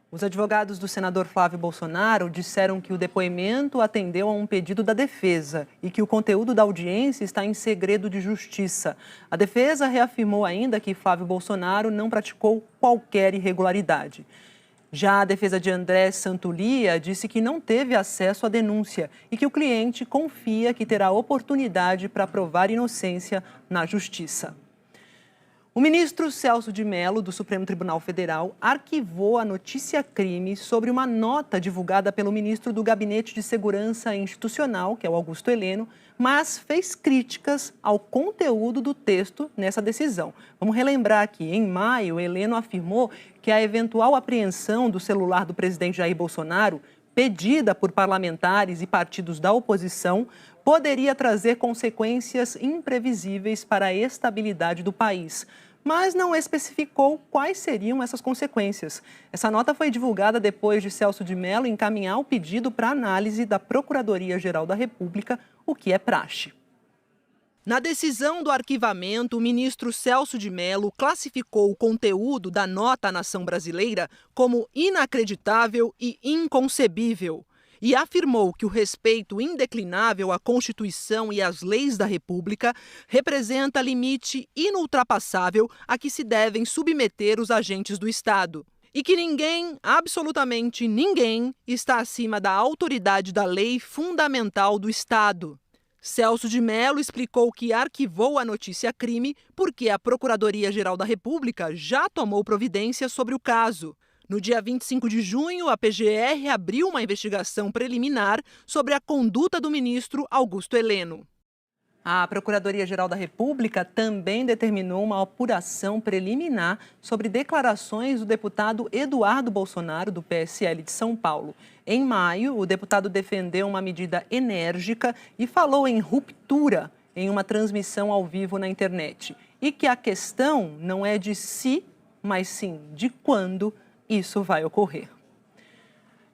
Os advogados do senador Flávio Bolsonaro disseram que o depoimento atendeu a um pedido da defesa e que o conteúdo da audiência está em segredo de justiça. A defesa reafirmou ainda que Flávio Bolsonaro não praticou qualquer irregularidade. Já a defesa de André Santolier disse que não teve acesso à denúncia e que o cliente confia que terá oportunidade para provar inocência na justiça. O ministro Celso de Mello, do Supremo Tribunal Federal, arquivou a notícia-crime sobre uma nota divulgada pelo ministro do Gabinete de Segurança Institucional, que é o Augusto Heleno, mas fez críticas ao conteúdo do texto nessa decisão. Vamos relembrar que, em maio, Heleno afirmou que a eventual apreensão do celular do presidente Jair Bolsonaro, pedida por parlamentares e partidos da oposição, poderia trazer consequências imprevisíveis para a estabilidade do país, mas não especificou quais seriam essas consequências. Essa nota foi divulgada depois de Celso de Mello encaminhar o pedido para análise da Procuradoria-Geral da República, o que é praxe. Na decisão do arquivamento, o ministro Celso de Mello classificou o conteúdo da nota à nação brasileira como inacreditável e inconcebível e afirmou que o respeito indeclinável à Constituição e às leis da República representa limite inultrapassável a que se devem submeter os agentes do Estado. E que ninguém, absolutamente ninguém, está acima da autoridade da lei fundamental do Estado. Celso de Mello explicou que arquivou a notícia-crime porque a Procuradoria-Geral da República já tomou providência sobre o caso. No dia 25 de junho, a PGR abriu uma investigação preliminar sobre a conduta do ministro Augusto Heleno. A Procuradoria-Geral da República também determinou uma apuração preliminar sobre declarações do deputado Eduardo Bolsonaro, do PSL de São Paulo. Em maio, o deputado defendeu uma medida enérgica e falou em ruptura em uma transmissão ao vivo na internet. E que a questão não é de se, mas sim de quando isso vai ocorrer.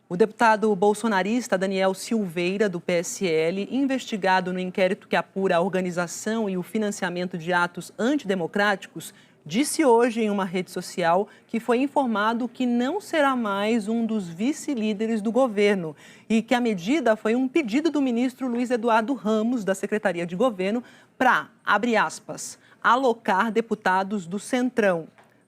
O deputado bolsonarista Daniel Silveira, do PSL, investigado no inquérito que apura a organização e o financiamento de atos antidemocráticos, disse hoje em uma rede social que foi informado que não será mais um dos vice-líderes do governo e que a medida foi um pedido do ministro Luiz Eduardo Ramos, da Secretaria de Governo, para, abre aspas, alocar deputados do Centrão.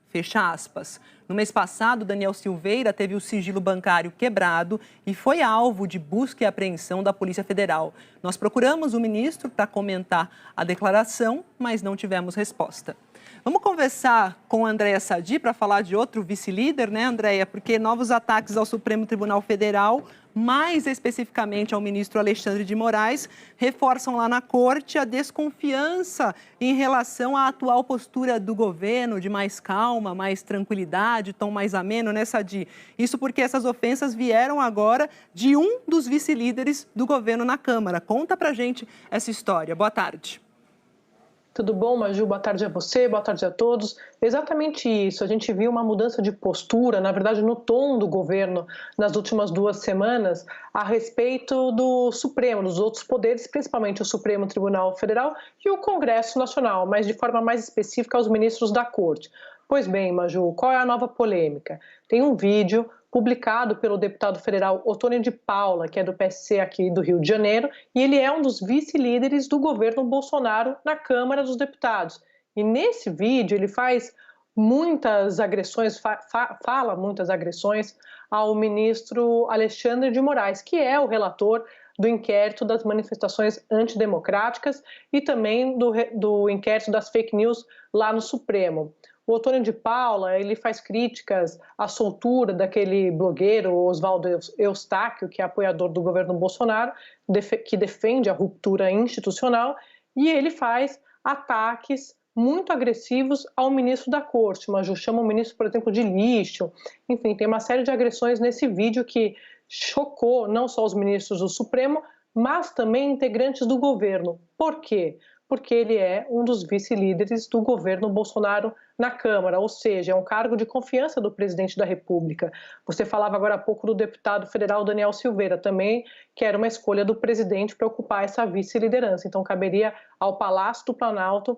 Fecha aspas. No mês passado, Daniel Silveira teve o sigilo bancário quebrado e foi alvo de busca e apreensão da Polícia Federal. Nós procuramos o ministro para comentar a declaração, mas não tivemos resposta. Vamos conversar com a Andréia Sadi para falar de outro vice-líder, né, Andréia? Porque novos ataques ao Supremo Tribunal Federal, mais especificamente ao ministro Alexandre de Moraes, reforçam lá na corte a desconfiança em relação à atual postura do governo, de mais calma, mais tranquilidade, tom mais ameno, né, Sadi? Isso porque essas ofensas vieram agora de um dos vice-líderes do governo na Câmara. Conta pra gente essa história. Boa tarde. Tudo bom, Maju? Boa tarde a você, boa tarde a todos. Exatamente isso, a gente viu uma mudança de postura, na verdade no tom do governo nas últimas 2 semanas a respeito do Supremo, dos outros poderes, principalmente o Supremo Tribunal Federal e o Congresso Nacional, mas de forma mais específica aos ministros da Corte. Pois bem, Maju, qual é a nova polêmica? Tem um vídeo publicado pelo deputado federal Otônio de Paula, que é do PSC aqui do Rio de Janeiro, e ele é um dos vice-líderes do governo Bolsonaro na Câmara dos Deputados. E nesse vídeo ele faz muitas agressões, fala muitas agressões ao ministro Alexandre de Moraes, que é o relator do inquérito das manifestações antidemocráticas e também do inquérito das fake news lá no Supremo. O Otônio de Paula, ele faz críticas à soltura daquele blogueiro Oswaldo Eustáquio, que é apoiador do governo Bolsonaro, que defende a ruptura institucional, e ele faz ataques muito agressivos ao ministro da Corte. Maju chama o ministro, por exemplo, de lixo. Enfim, tem uma série de agressões nesse vídeo que chocou não só os ministros do Supremo, mas também integrantes do governo. Por quê? Porque ele é um dos vice-líderes do governo Bolsonaro na Câmara, ou seja, é um cargo de confiança do presidente da República. Você falava agora há pouco do deputado federal Daniel Silveira, também que era uma escolha do presidente para ocupar essa vice-liderança. Então, caberia ao Palácio do Planalto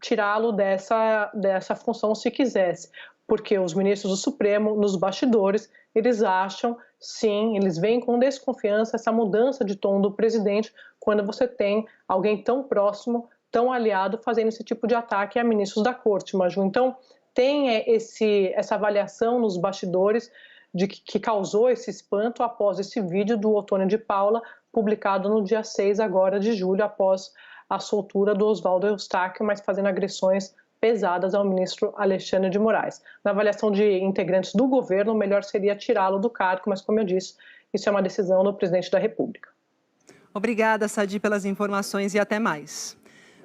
tirá-lo dessa função se quisesse, porque os ministros do Supremo, nos bastidores, eles acham, sim, eles veem com desconfiança essa mudança de tom do presidente quando você tem alguém tão próximo, tão aliado, fazendo esse tipo de ataque a ministros da Corte, Maju. Então, tem essa avaliação nos bastidores de que causou esse espanto após esse vídeo do Otônio de Paula, publicado no dia 6 agora de julho, após a soltura do Oswaldo Eustáquio, mas fazendo agressões pesadas ao ministro Alexandre de Moraes. Na avaliação de integrantes do governo, o melhor seria tirá-lo do cargo, mas, como eu disse, isso é uma decisão do presidente da República. Obrigada, Sadi, pelas informações e até mais.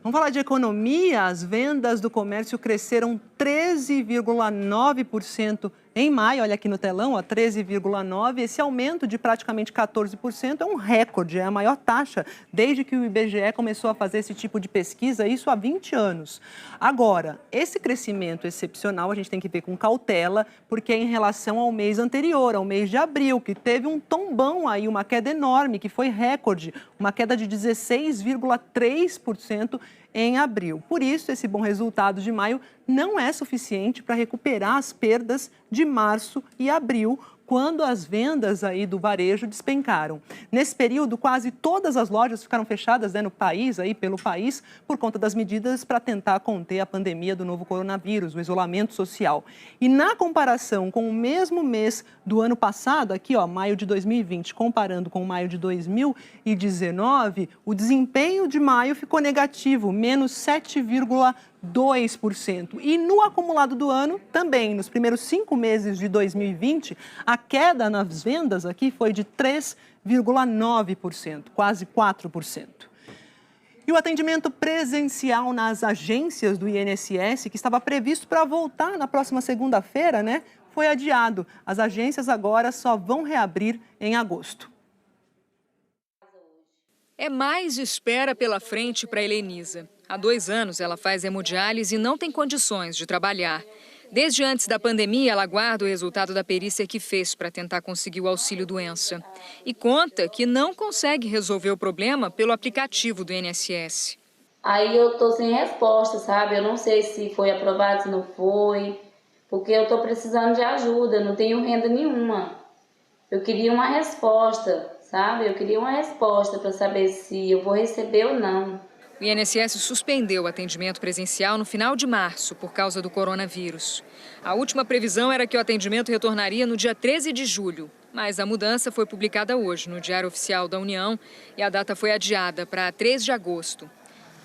Vamos falar de economia. As vendas do comércio cresceram 13,9% em maio. Olha aqui no telão, 13,9%. Esse aumento de praticamente 14% é um recorde, é a maior taxa desde que o IBGE começou a fazer esse tipo de pesquisa, isso há 20 anos. Agora, esse crescimento excepcional a gente tem que ver com cautela, porque é em relação ao mês anterior, ao mês de abril, que teve um tombão aí, uma queda enorme, que foi recorde, uma queda de 16,3% em abril. Por isso, esse bom resultado de maio não é suficiente para recuperar as perdas de março e abril, quando as vendas aí do varejo despencaram. Nesse período, quase todas as lojas ficaram fechadas, no país, pelo país, por conta das medidas para tentar conter a pandemia do novo coronavírus, o isolamento social. E na comparação com o mesmo mês do ano passado, aqui, maio de 2020, comparando com maio de 2019, o desempenho de maio ficou negativo, menos 7,2%. E no acumulado do ano, também, nos primeiros 5 meses de 2020, a queda nas vendas aqui foi de 3,9%, quase 4%. E o atendimento presencial nas agências do INSS, que estava previsto para voltar na próxima segunda-feira, foi adiado. As agências agora só vão reabrir em agosto. É mais espera pela frente para Helenisa. Há 2 anos ela faz hemodiálise e não tem condições de trabalhar. Desde antes da pandemia, ela aguarda o resultado da perícia que fez para tentar conseguir o auxílio-doença. E conta que não consegue resolver o problema pelo aplicativo do INSS. Aí eu tô sem resposta, sabe? Eu não sei se foi aprovado, se não foi, porque eu tô precisando de ajuda, eu não tenho renda nenhuma. Eu queria uma resposta, sabe? Eu queria uma resposta para saber se eu vou receber ou não. O INSS suspendeu o atendimento presencial no final de março por causa do coronavírus. A última previsão era que o atendimento retornaria no dia 13 de julho, mas a mudança foi publicada hoje no Diário Oficial da União e a data foi adiada para 3 de agosto.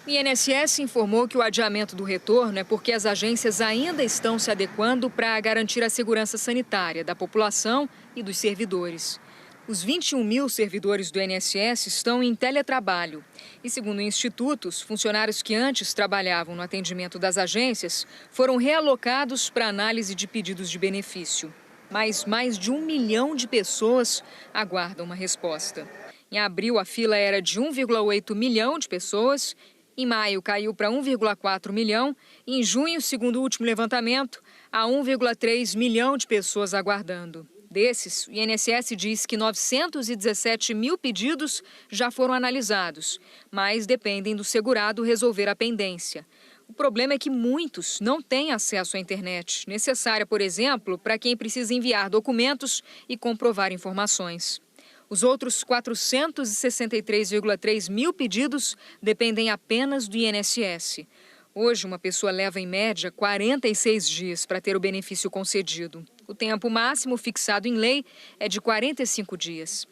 O INSS informou que o adiamento do retorno é porque as agências ainda estão se adequando para garantir a segurança sanitária da população e dos servidores. Os 21 mil servidores do INSS estão em teletrabalho. E, segundo o Instituto, os funcionários que antes trabalhavam no atendimento das agências foram realocados para análise de pedidos de benefício. Mas mais de 1 milhão de pessoas aguardam uma resposta. Em abril, a fila era de 1,8 milhão de pessoas. Em maio, caiu para 1,4 milhão. E em junho, segundo o último levantamento, há 1,3 milhão de pessoas aguardando. Desses, o INSS diz que 917 mil pedidos já foram analisados, mas dependem do segurado resolver a pendência. O problema é que muitos não têm acesso à internet, necessária, por exemplo, para quem precisa enviar documentos e comprovar informações. Os outros 463,3 mil pedidos dependem apenas do INSS. Hoje, uma pessoa leva, em média, 46 dias para ter o benefício concedido. O tempo máximo fixado em lei é de 45 dias.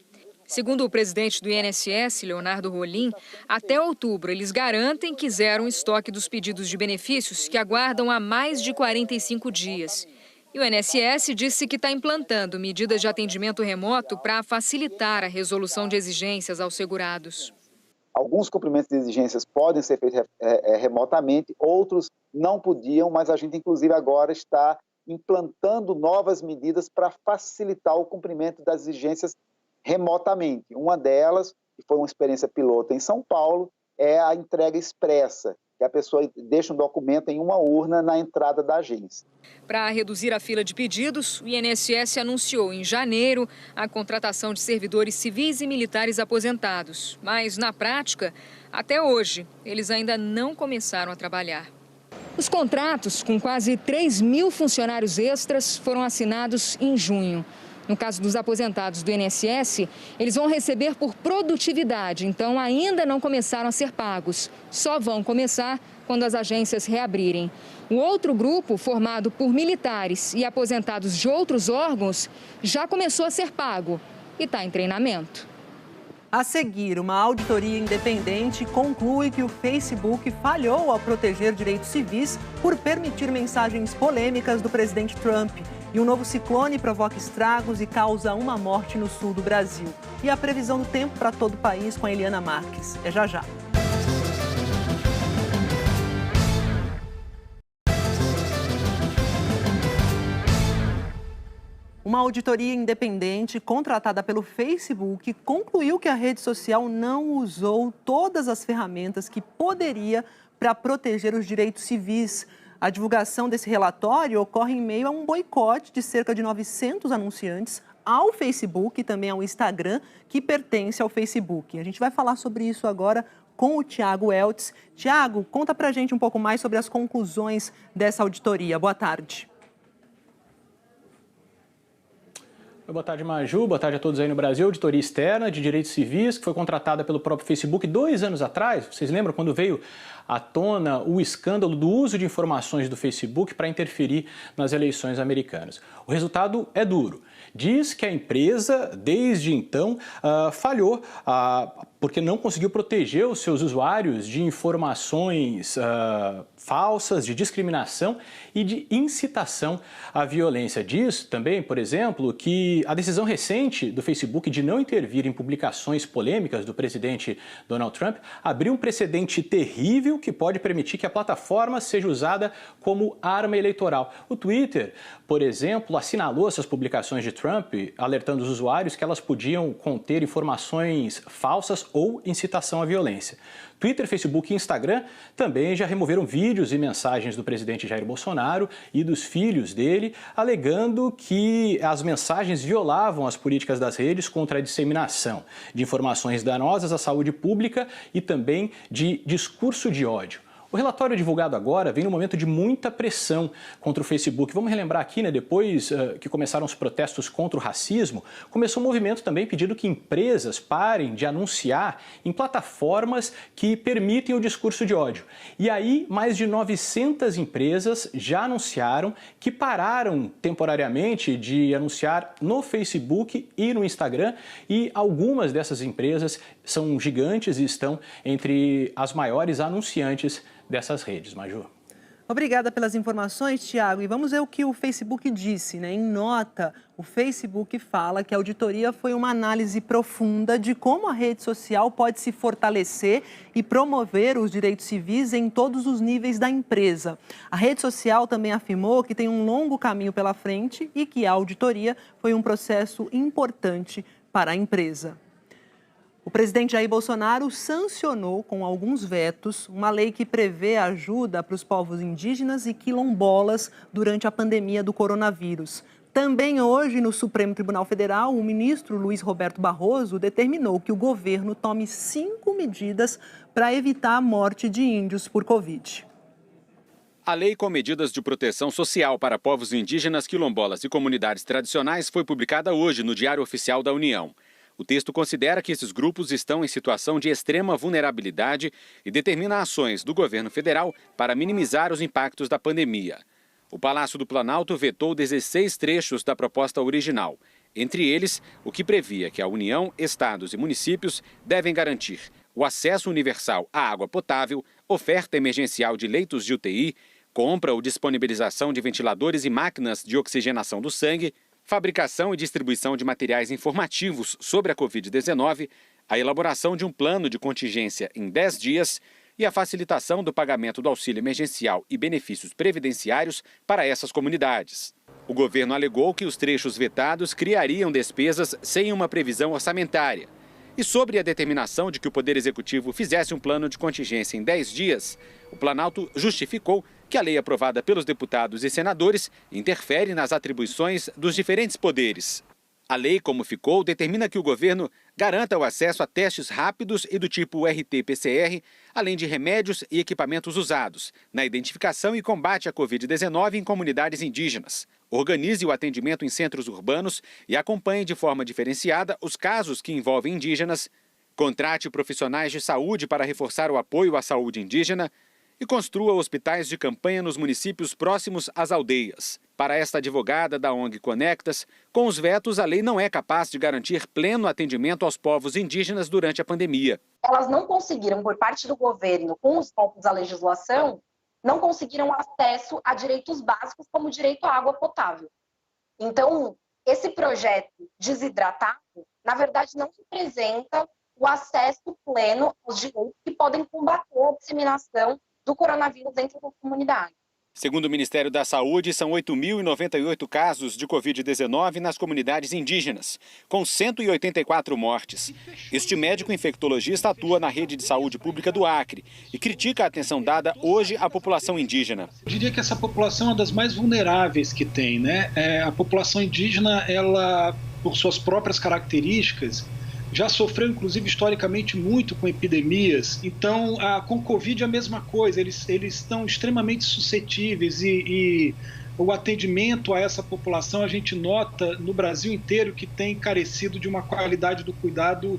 Segundo o presidente do INSS, Leonardo Rolim, até outubro eles garantem que zeram o estoque dos pedidos de benefícios que aguardam há mais de 45 dias. E o INSS disse que está implantando medidas de atendimento remoto para facilitar a resolução de exigências aos segurados. Alguns cumprimentos de exigências podem ser feitos remotamente, outros não podiam, mas a gente inclusive agora está implantando novas medidas para facilitar o cumprimento das exigências remotamente. Uma delas, que foi uma experiência pilota em São Paulo, é a entrega expressa, que a pessoa deixa um documento em uma urna na entrada da agência. Para reduzir a fila de pedidos, o INSS anunciou em janeiro a contratação de servidores civis e militares aposentados. Mas, na prática, até hoje, eles ainda não começaram a trabalhar. Os contratos com quase 3 mil funcionários extras foram assinados em junho. No caso dos aposentados do INSS, eles vão receber por produtividade, então ainda não começaram a ser pagos. Só vão começar quando as agências reabrirem. O outro grupo, formado por militares e aposentados de outros órgãos, já começou a ser pago e está em treinamento. A seguir, uma auditoria independente conclui que o Facebook falhou ao proteger direitos civis por permitir mensagens polêmicas do presidente Trump. E um novo ciclone provoca estragos e causa uma morte no sul do Brasil. E a previsão do tempo para todo o país com a Eliana Marques. É já já. Uma auditoria independente contratada pelo Facebook concluiu que a rede social não usou todas as ferramentas que poderia para proteger os direitos civis. A divulgação desse relatório ocorre em meio a um boicote de cerca de 900 anunciantes ao Facebook e também ao Instagram, que pertence ao Facebook. A gente vai falar sobre isso agora com o Tiago Eltz. Tiago, conta pra gente um pouco mais sobre as conclusões dessa auditoria. Boa tarde. Boa tarde, Maju. Boa tarde a todos aí no Brasil. Auditoria externa de direitos civis, que foi contratada pelo próprio Facebook 2 anos atrás. Vocês lembram quando veio à tona o escândalo do uso de informações do Facebook para interferir nas eleições americanas? O resultado é duro. Diz que a empresa, desde então, falhou porque não conseguiu proteger os seus usuários de informações falsas, de discriminação e de incitação à violência. Diz também, por exemplo, que a decisão recente do Facebook de não intervir em publicações polêmicas do presidente Donald Trump abriu um precedente terrível que pode permitir que a plataforma seja usada como arma eleitoral. O Twitter, por exemplo, assinalou essas publicações de Trump, alertando os usuários que elas podiam conter informações falsas ou incitação à violência. Twitter, Facebook e Instagram também já removeram vídeos e mensagens do presidente Jair Bolsonaro e dos filhos dele, alegando que as mensagens violavam as políticas das redes contra a disseminação de informações danosas à saúde pública e também de discurso de ódio. O relatório divulgado agora vem num momento de muita pressão contra o Facebook. Vamos relembrar aqui, depois que começaram os protestos contra o racismo, começou um movimento também pedindo que empresas parem de anunciar em plataformas que permitem o discurso de ódio. E aí, mais de 900 empresas já anunciaram que pararam temporariamente de anunciar no Facebook e no Instagram, e algumas dessas empresas são gigantes e estão entre as maiores anunciantes dessas redes. Maju. Obrigada pelas informações, Tiago. E vamos ver o que o Facebook disse, Em nota, o Facebook fala que a auditoria foi uma análise profunda de como a rede social pode se fortalecer e promover os direitos civis em todos os níveis da empresa. A rede social também afirmou que tem um longo caminho pela frente e que a auditoria foi um processo importante para a empresa. O presidente Jair Bolsonaro sancionou com alguns vetos uma lei que prevê ajuda para os povos indígenas e quilombolas durante a pandemia do coronavírus. Também hoje, no Supremo Tribunal Federal, o ministro Luiz Roberto Barroso determinou que o governo tome 5 medidas para evitar a morte de índios por Covid. A lei com medidas de proteção social para povos indígenas, quilombolas e comunidades tradicionais foi publicada hoje no Diário Oficial da União. O texto considera que esses grupos estão em situação de extrema vulnerabilidade e determina ações do governo federal para minimizar os impactos da pandemia. O Palácio do Planalto vetou 16 trechos da proposta original. Entre eles, o que previa que a União, estados e municípios devem garantir o acesso universal à água potável, oferta emergencial de leitos de UTI, compra ou disponibilização de ventiladores e máquinas de oxigenação do sangue, fabricação e distribuição de materiais informativos sobre a Covid-19, a elaboração de um plano de contingência em 10 dias e a facilitação do pagamento do auxílio emergencial e benefícios previdenciários para essas comunidades. O governo alegou que os trechos vetados criariam despesas sem uma previsão orçamentária. E sobre a determinação de que o Poder Executivo fizesse um plano de contingência em 10 dias, o Planalto justificou que a lei aprovada pelos deputados e senadores interfere nas atribuições dos diferentes poderes. A lei, como ficou, determina que o governo garanta o acesso a testes rápidos e do tipo RT-PCR, além de remédios e equipamentos usados, na identificação e combate à Covid-19 em comunidades indígenas. Organize o atendimento em centros urbanos e acompanhe de forma diferenciada os casos que envolvem indígenas. Contrate profissionais de saúde para reforçar o apoio à saúde indígena e construa hospitais de campanha nos municípios próximos às aldeias. Para esta advogada da ONG Conectas, com os vetos, a lei não é capaz de garantir pleno atendimento aos povos indígenas durante a pandemia. Elas não conseguiram, por parte do governo, com os vetos à legislação, não conseguiram acesso a direitos básicos como o direito à água potável. Então, esse projeto desidratado, na verdade, não representa o acesso pleno aos direitos que podem combater a disseminação do coronavírus dentro da comunidade. Segundo o Ministério da Saúde, são 8.098 casos de Covid-19 nas comunidades indígenas, com 184 mortes. Este médico infectologista atua na rede de saúde pública do Acre e critica a atenção dada hoje à população indígena. Eu diria que essa população é uma das mais vulneráveis que tem, né? A população indígena, ela, por suas próprias características, já sofreu, inclusive, historicamente muito com epidemias. Então, com Covid é a mesma coisa, eles estão extremamente suscetíveis e o atendimento a essa população, a gente nota no Brasil inteiro que tem carecido de uma qualidade do cuidado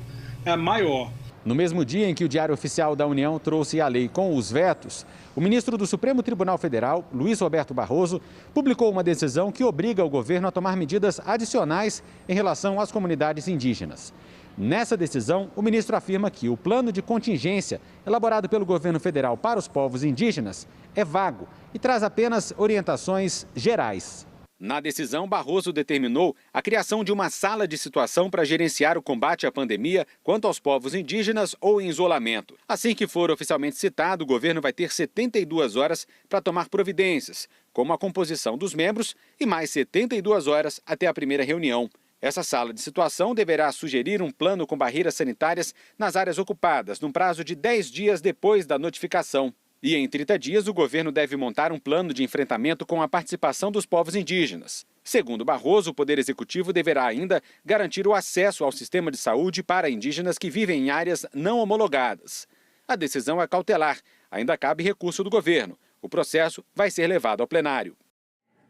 maior. No mesmo dia em que o Diário Oficial da União trouxe a lei com os vetos, o ministro do Supremo Tribunal Federal, Luiz Roberto Barroso, publicou uma decisão que obriga o governo a tomar medidas adicionais em relação às comunidades indígenas. Nessa decisão, o ministro afirma que o plano de contingência elaborado pelo governo federal para os povos indígenas é vago e traz apenas orientações gerais. Na decisão, Barroso determinou a criação de uma sala de situação para gerenciar o combate à pandemia quanto aos povos indígenas ou em isolamento. Assim que for oficialmente citado, o governo vai ter 72 horas para tomar providências, como a composição dos membros e mais 72 horas até a primeira reunião. Essa sala de situação deverá sugerir um plano com barreiras sanitárias nas áreas ocupadas, num prazo de 10 dias depois da notificação. E em 30 dias, o governo deve montar um plano de enfrentamento com a participação dos povos indígenas. Segundo Barroso, o Poder Executivo deverá ainda garantir o acesso ao sistema de saúde para indígenas que vivem em áreas não homologadas. A decisão é cautelar. Ainda cabe recurso do governo. O processo vai ser levado ao plenário.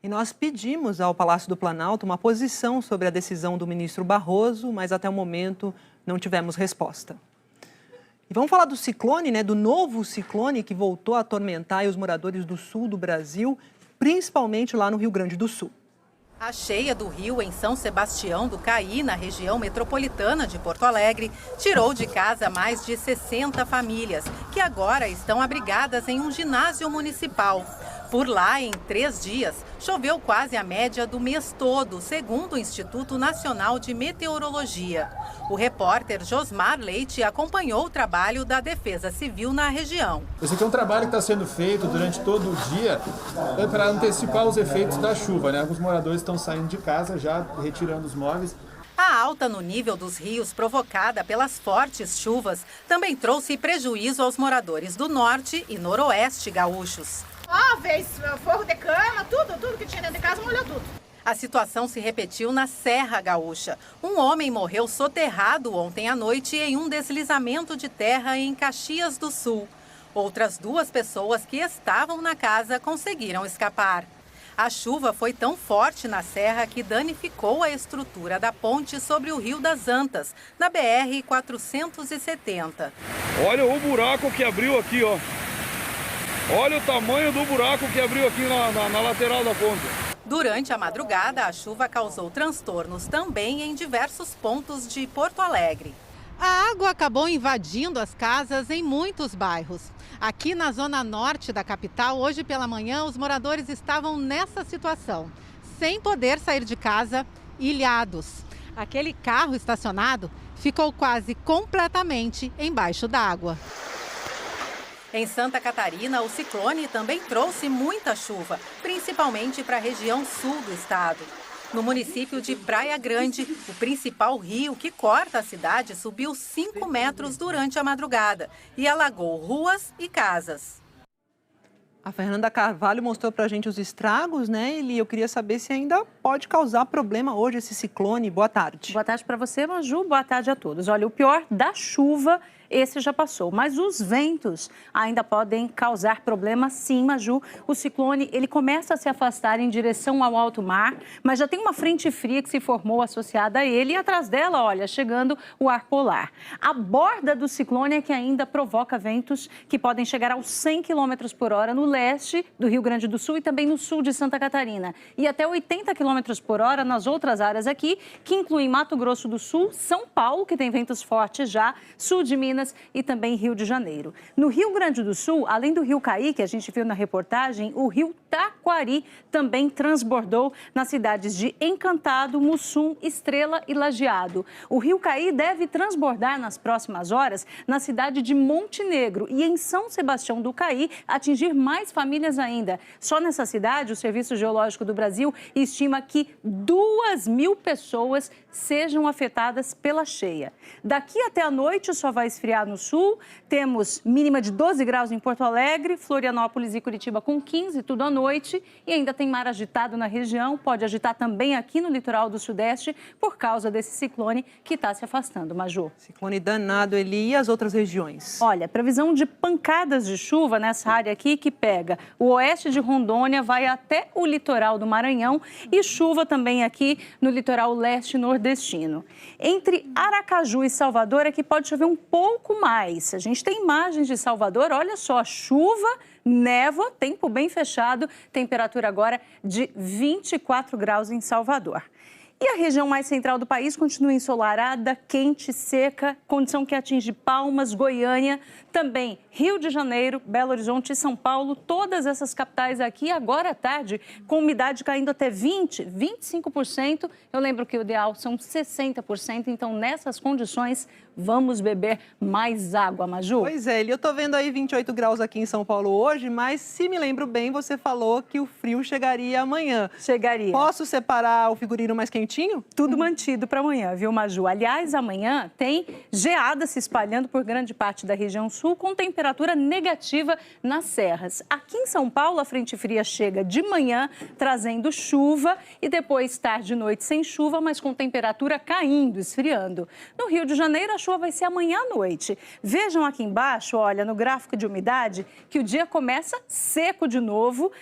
E nós pedimos ao Palácio do Planalto uma posição sobre a decisão do ministro Barroso, mas até o momento não tivemos resposta. E vamos falar do ciclone, né? Do novo ciclone que voltou a atormentar os moradores do sul do Brasil, principalmente lá no Rio Grande do Sul. A cheia do rio em São Sebastião do Caí, na região metropolitana de Porto Alegre, tirou de casa mais de 60 famílias, que agora estão abrigadas em um ginásio municipal. Por lá, em 3 dias, choveu quase a média do mês todo, segundo o Instituto Nacional de Meteorologia. O repórter Josmar Leite acompanhou o trabalho da Defesa Civil na região. Esse aqui é um trabalho que está sendo feito durante todo o dia para antecipar os efeitos da chuva, né? Alguns moradores estão saindo de casa já retirando os móveis. A alta no nível dos rios provocada pelas fortes chuvas também trouxe prejuízo aos moradores do norte e noroeste gaúchos. Móveis, forro de cama, tudo que tinha dentro de casa molhou tudo. A situação se repetiu na Serra Gaúcha. Um homem morreu soterrado ontem à noite em um deslizamento de terra em Caxias do Sul. Outras 2 pessoas que estavam na casa conseguiram escapar. A chuva foi tão forte na serra que danificou a estrutura da ponte sobre o Rio das Antas, na BR-470. Olha o buraco que abriu aqui, ó. Olha o tamanho do buraco que abriu aqui na lateral da ponte. Durante a madrugada, a chuva causou transtornos também em diversos pontos de Porto Alegre. A água acabou invadindo as casas em muitos bairros. Aqui na zona norte da capital, hoje pela manhã, os moradores estavam nessa situação, sem poder sair de casa, ilhados. Aquele carro estacionado ficou quase completamente embaixo d'água. Em Santa Catarina, o ciclone também trouxe muita chuva, principalmente para a região sul do estado. No município de Praia Grande, o principal rio que corta a cidade subiu 5 metros durante a madrugada e alagou ruas e casas. A Fernanda Carvalho mostrou para a gente os estragos, né, Eli? Eu queria saber se ainda pode causar problema hoje esse ciclone. Boa tarde. Boa tarde para você, Maju. Boa tarde a todos. Olha, o pior da chuva, esse já passou, mas os ventos ainda podem causar problemas sim, Maju. O ciclone, ele começa a se afastar em direção ao alto mar, mas já tem uma frente fria que se formou associada a ele e atrás dela, olha, chegando o ar polar. A borda do ciclone é que ainda provoca ventos que podem chegar aos 100 km por hora no leste do Rio Grande do Sul e também no sul de Santa Catarina. E até 80 km por hora nas outras áreas aqui, que incluem Mato Grosso do Sul, São Paulo, que tem ventos fortes já, sul de Minas e também Rio de Janeiro. No Rio Grande do Sul, além do Rio Caí, que a gente viu na reportagem, o Rio Taquari também transbordou nas cidades de Encantado, Mussum, Estrela e Lajeado. O Rio Caí deve transbordar nas próximas horas na cidade de Montenegro e em São Sebastião do Caí atingir mais famílias ainda. Só nessa cidade, o Serviço Geológico do Brasil estima que 2.000 pessoas sejam afetadas pela cheia. Daqui até a noite só vai esfriar no sul, temos mínima de 12 graus em Porto Alegre, Florianópolis e Curitiba com 15, tudo à noite, e ainda tem mar agitado na região, pode agitar também aqui no litoral do Sudeste por causa desse ciclone que está se afastando, Maju. Ciclone danado, Eli, e as outras regiões? Olha, previsão de pancadas de chuva nessa área aqui que pega o oeste de Rondônia, vai até o litoral do Maranhão e chuva também aqui no litoral leste nordestino. Entre Aracaju e Salvador é que pode chover um pouco mais. A gente tem imagens de Salvador, olha só, chuva, névoa, tempo bem fechado, temperatura agora de 24 graus em Salvador. E a região mais central do país continua ensolarada, quente, seca, condição que atinge Palmas, Goiânia, também Rio de Janeiro, Belo Horizonte e São Paulo, todas essas capitais aqui agora à tarde, com umidade caindo até 20%, 25%. Eu lembro que o ideal são 60%, então nessas condições vamos beber mais água, Maju. Pois é, eu tô vendo aí 28 graus aqui em São Paulo hoje, mas se me lembro bem, você falou que o frio chegaria amanhã. Chegaria. Posso separar o figurino mais quentinho? Tudo mantido para amanhã, viu, Maju? Aliás, amanhã tem geada se espalhando por grande parte da região sul, com temperatura negativa nas serras. Aqui em São Paulo, a frente fria chega de manhã, trazendo chuva e depois tarde e noite sem chuva, mas com temperatura caindo, esfriando. No Rio de Janeiro, a chuva vai ser amanhã à noite. Vejam aqui embaixo, olha, no gráfico de umidade, que o dia começa seco de novo.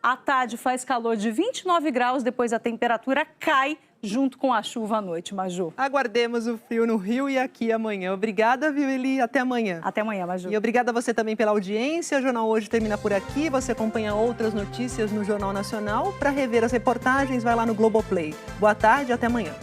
À tarde faz calor de 29 graus, depois a temperatura cai junto com a chuva à noite, Maju. Aguardemos o frio no Rio e aqui amanhã. Obrigada, viu, Eli? Até amanhã. Até amanhã, Maju. E obrigada a você também pela audiência. O Jornal Hoje termina por aqui. Você acompanha outras notícias no Jornal Nacional. Para rever as reportagens, vai lá no Globoplay. Boa tarde, até amanhã.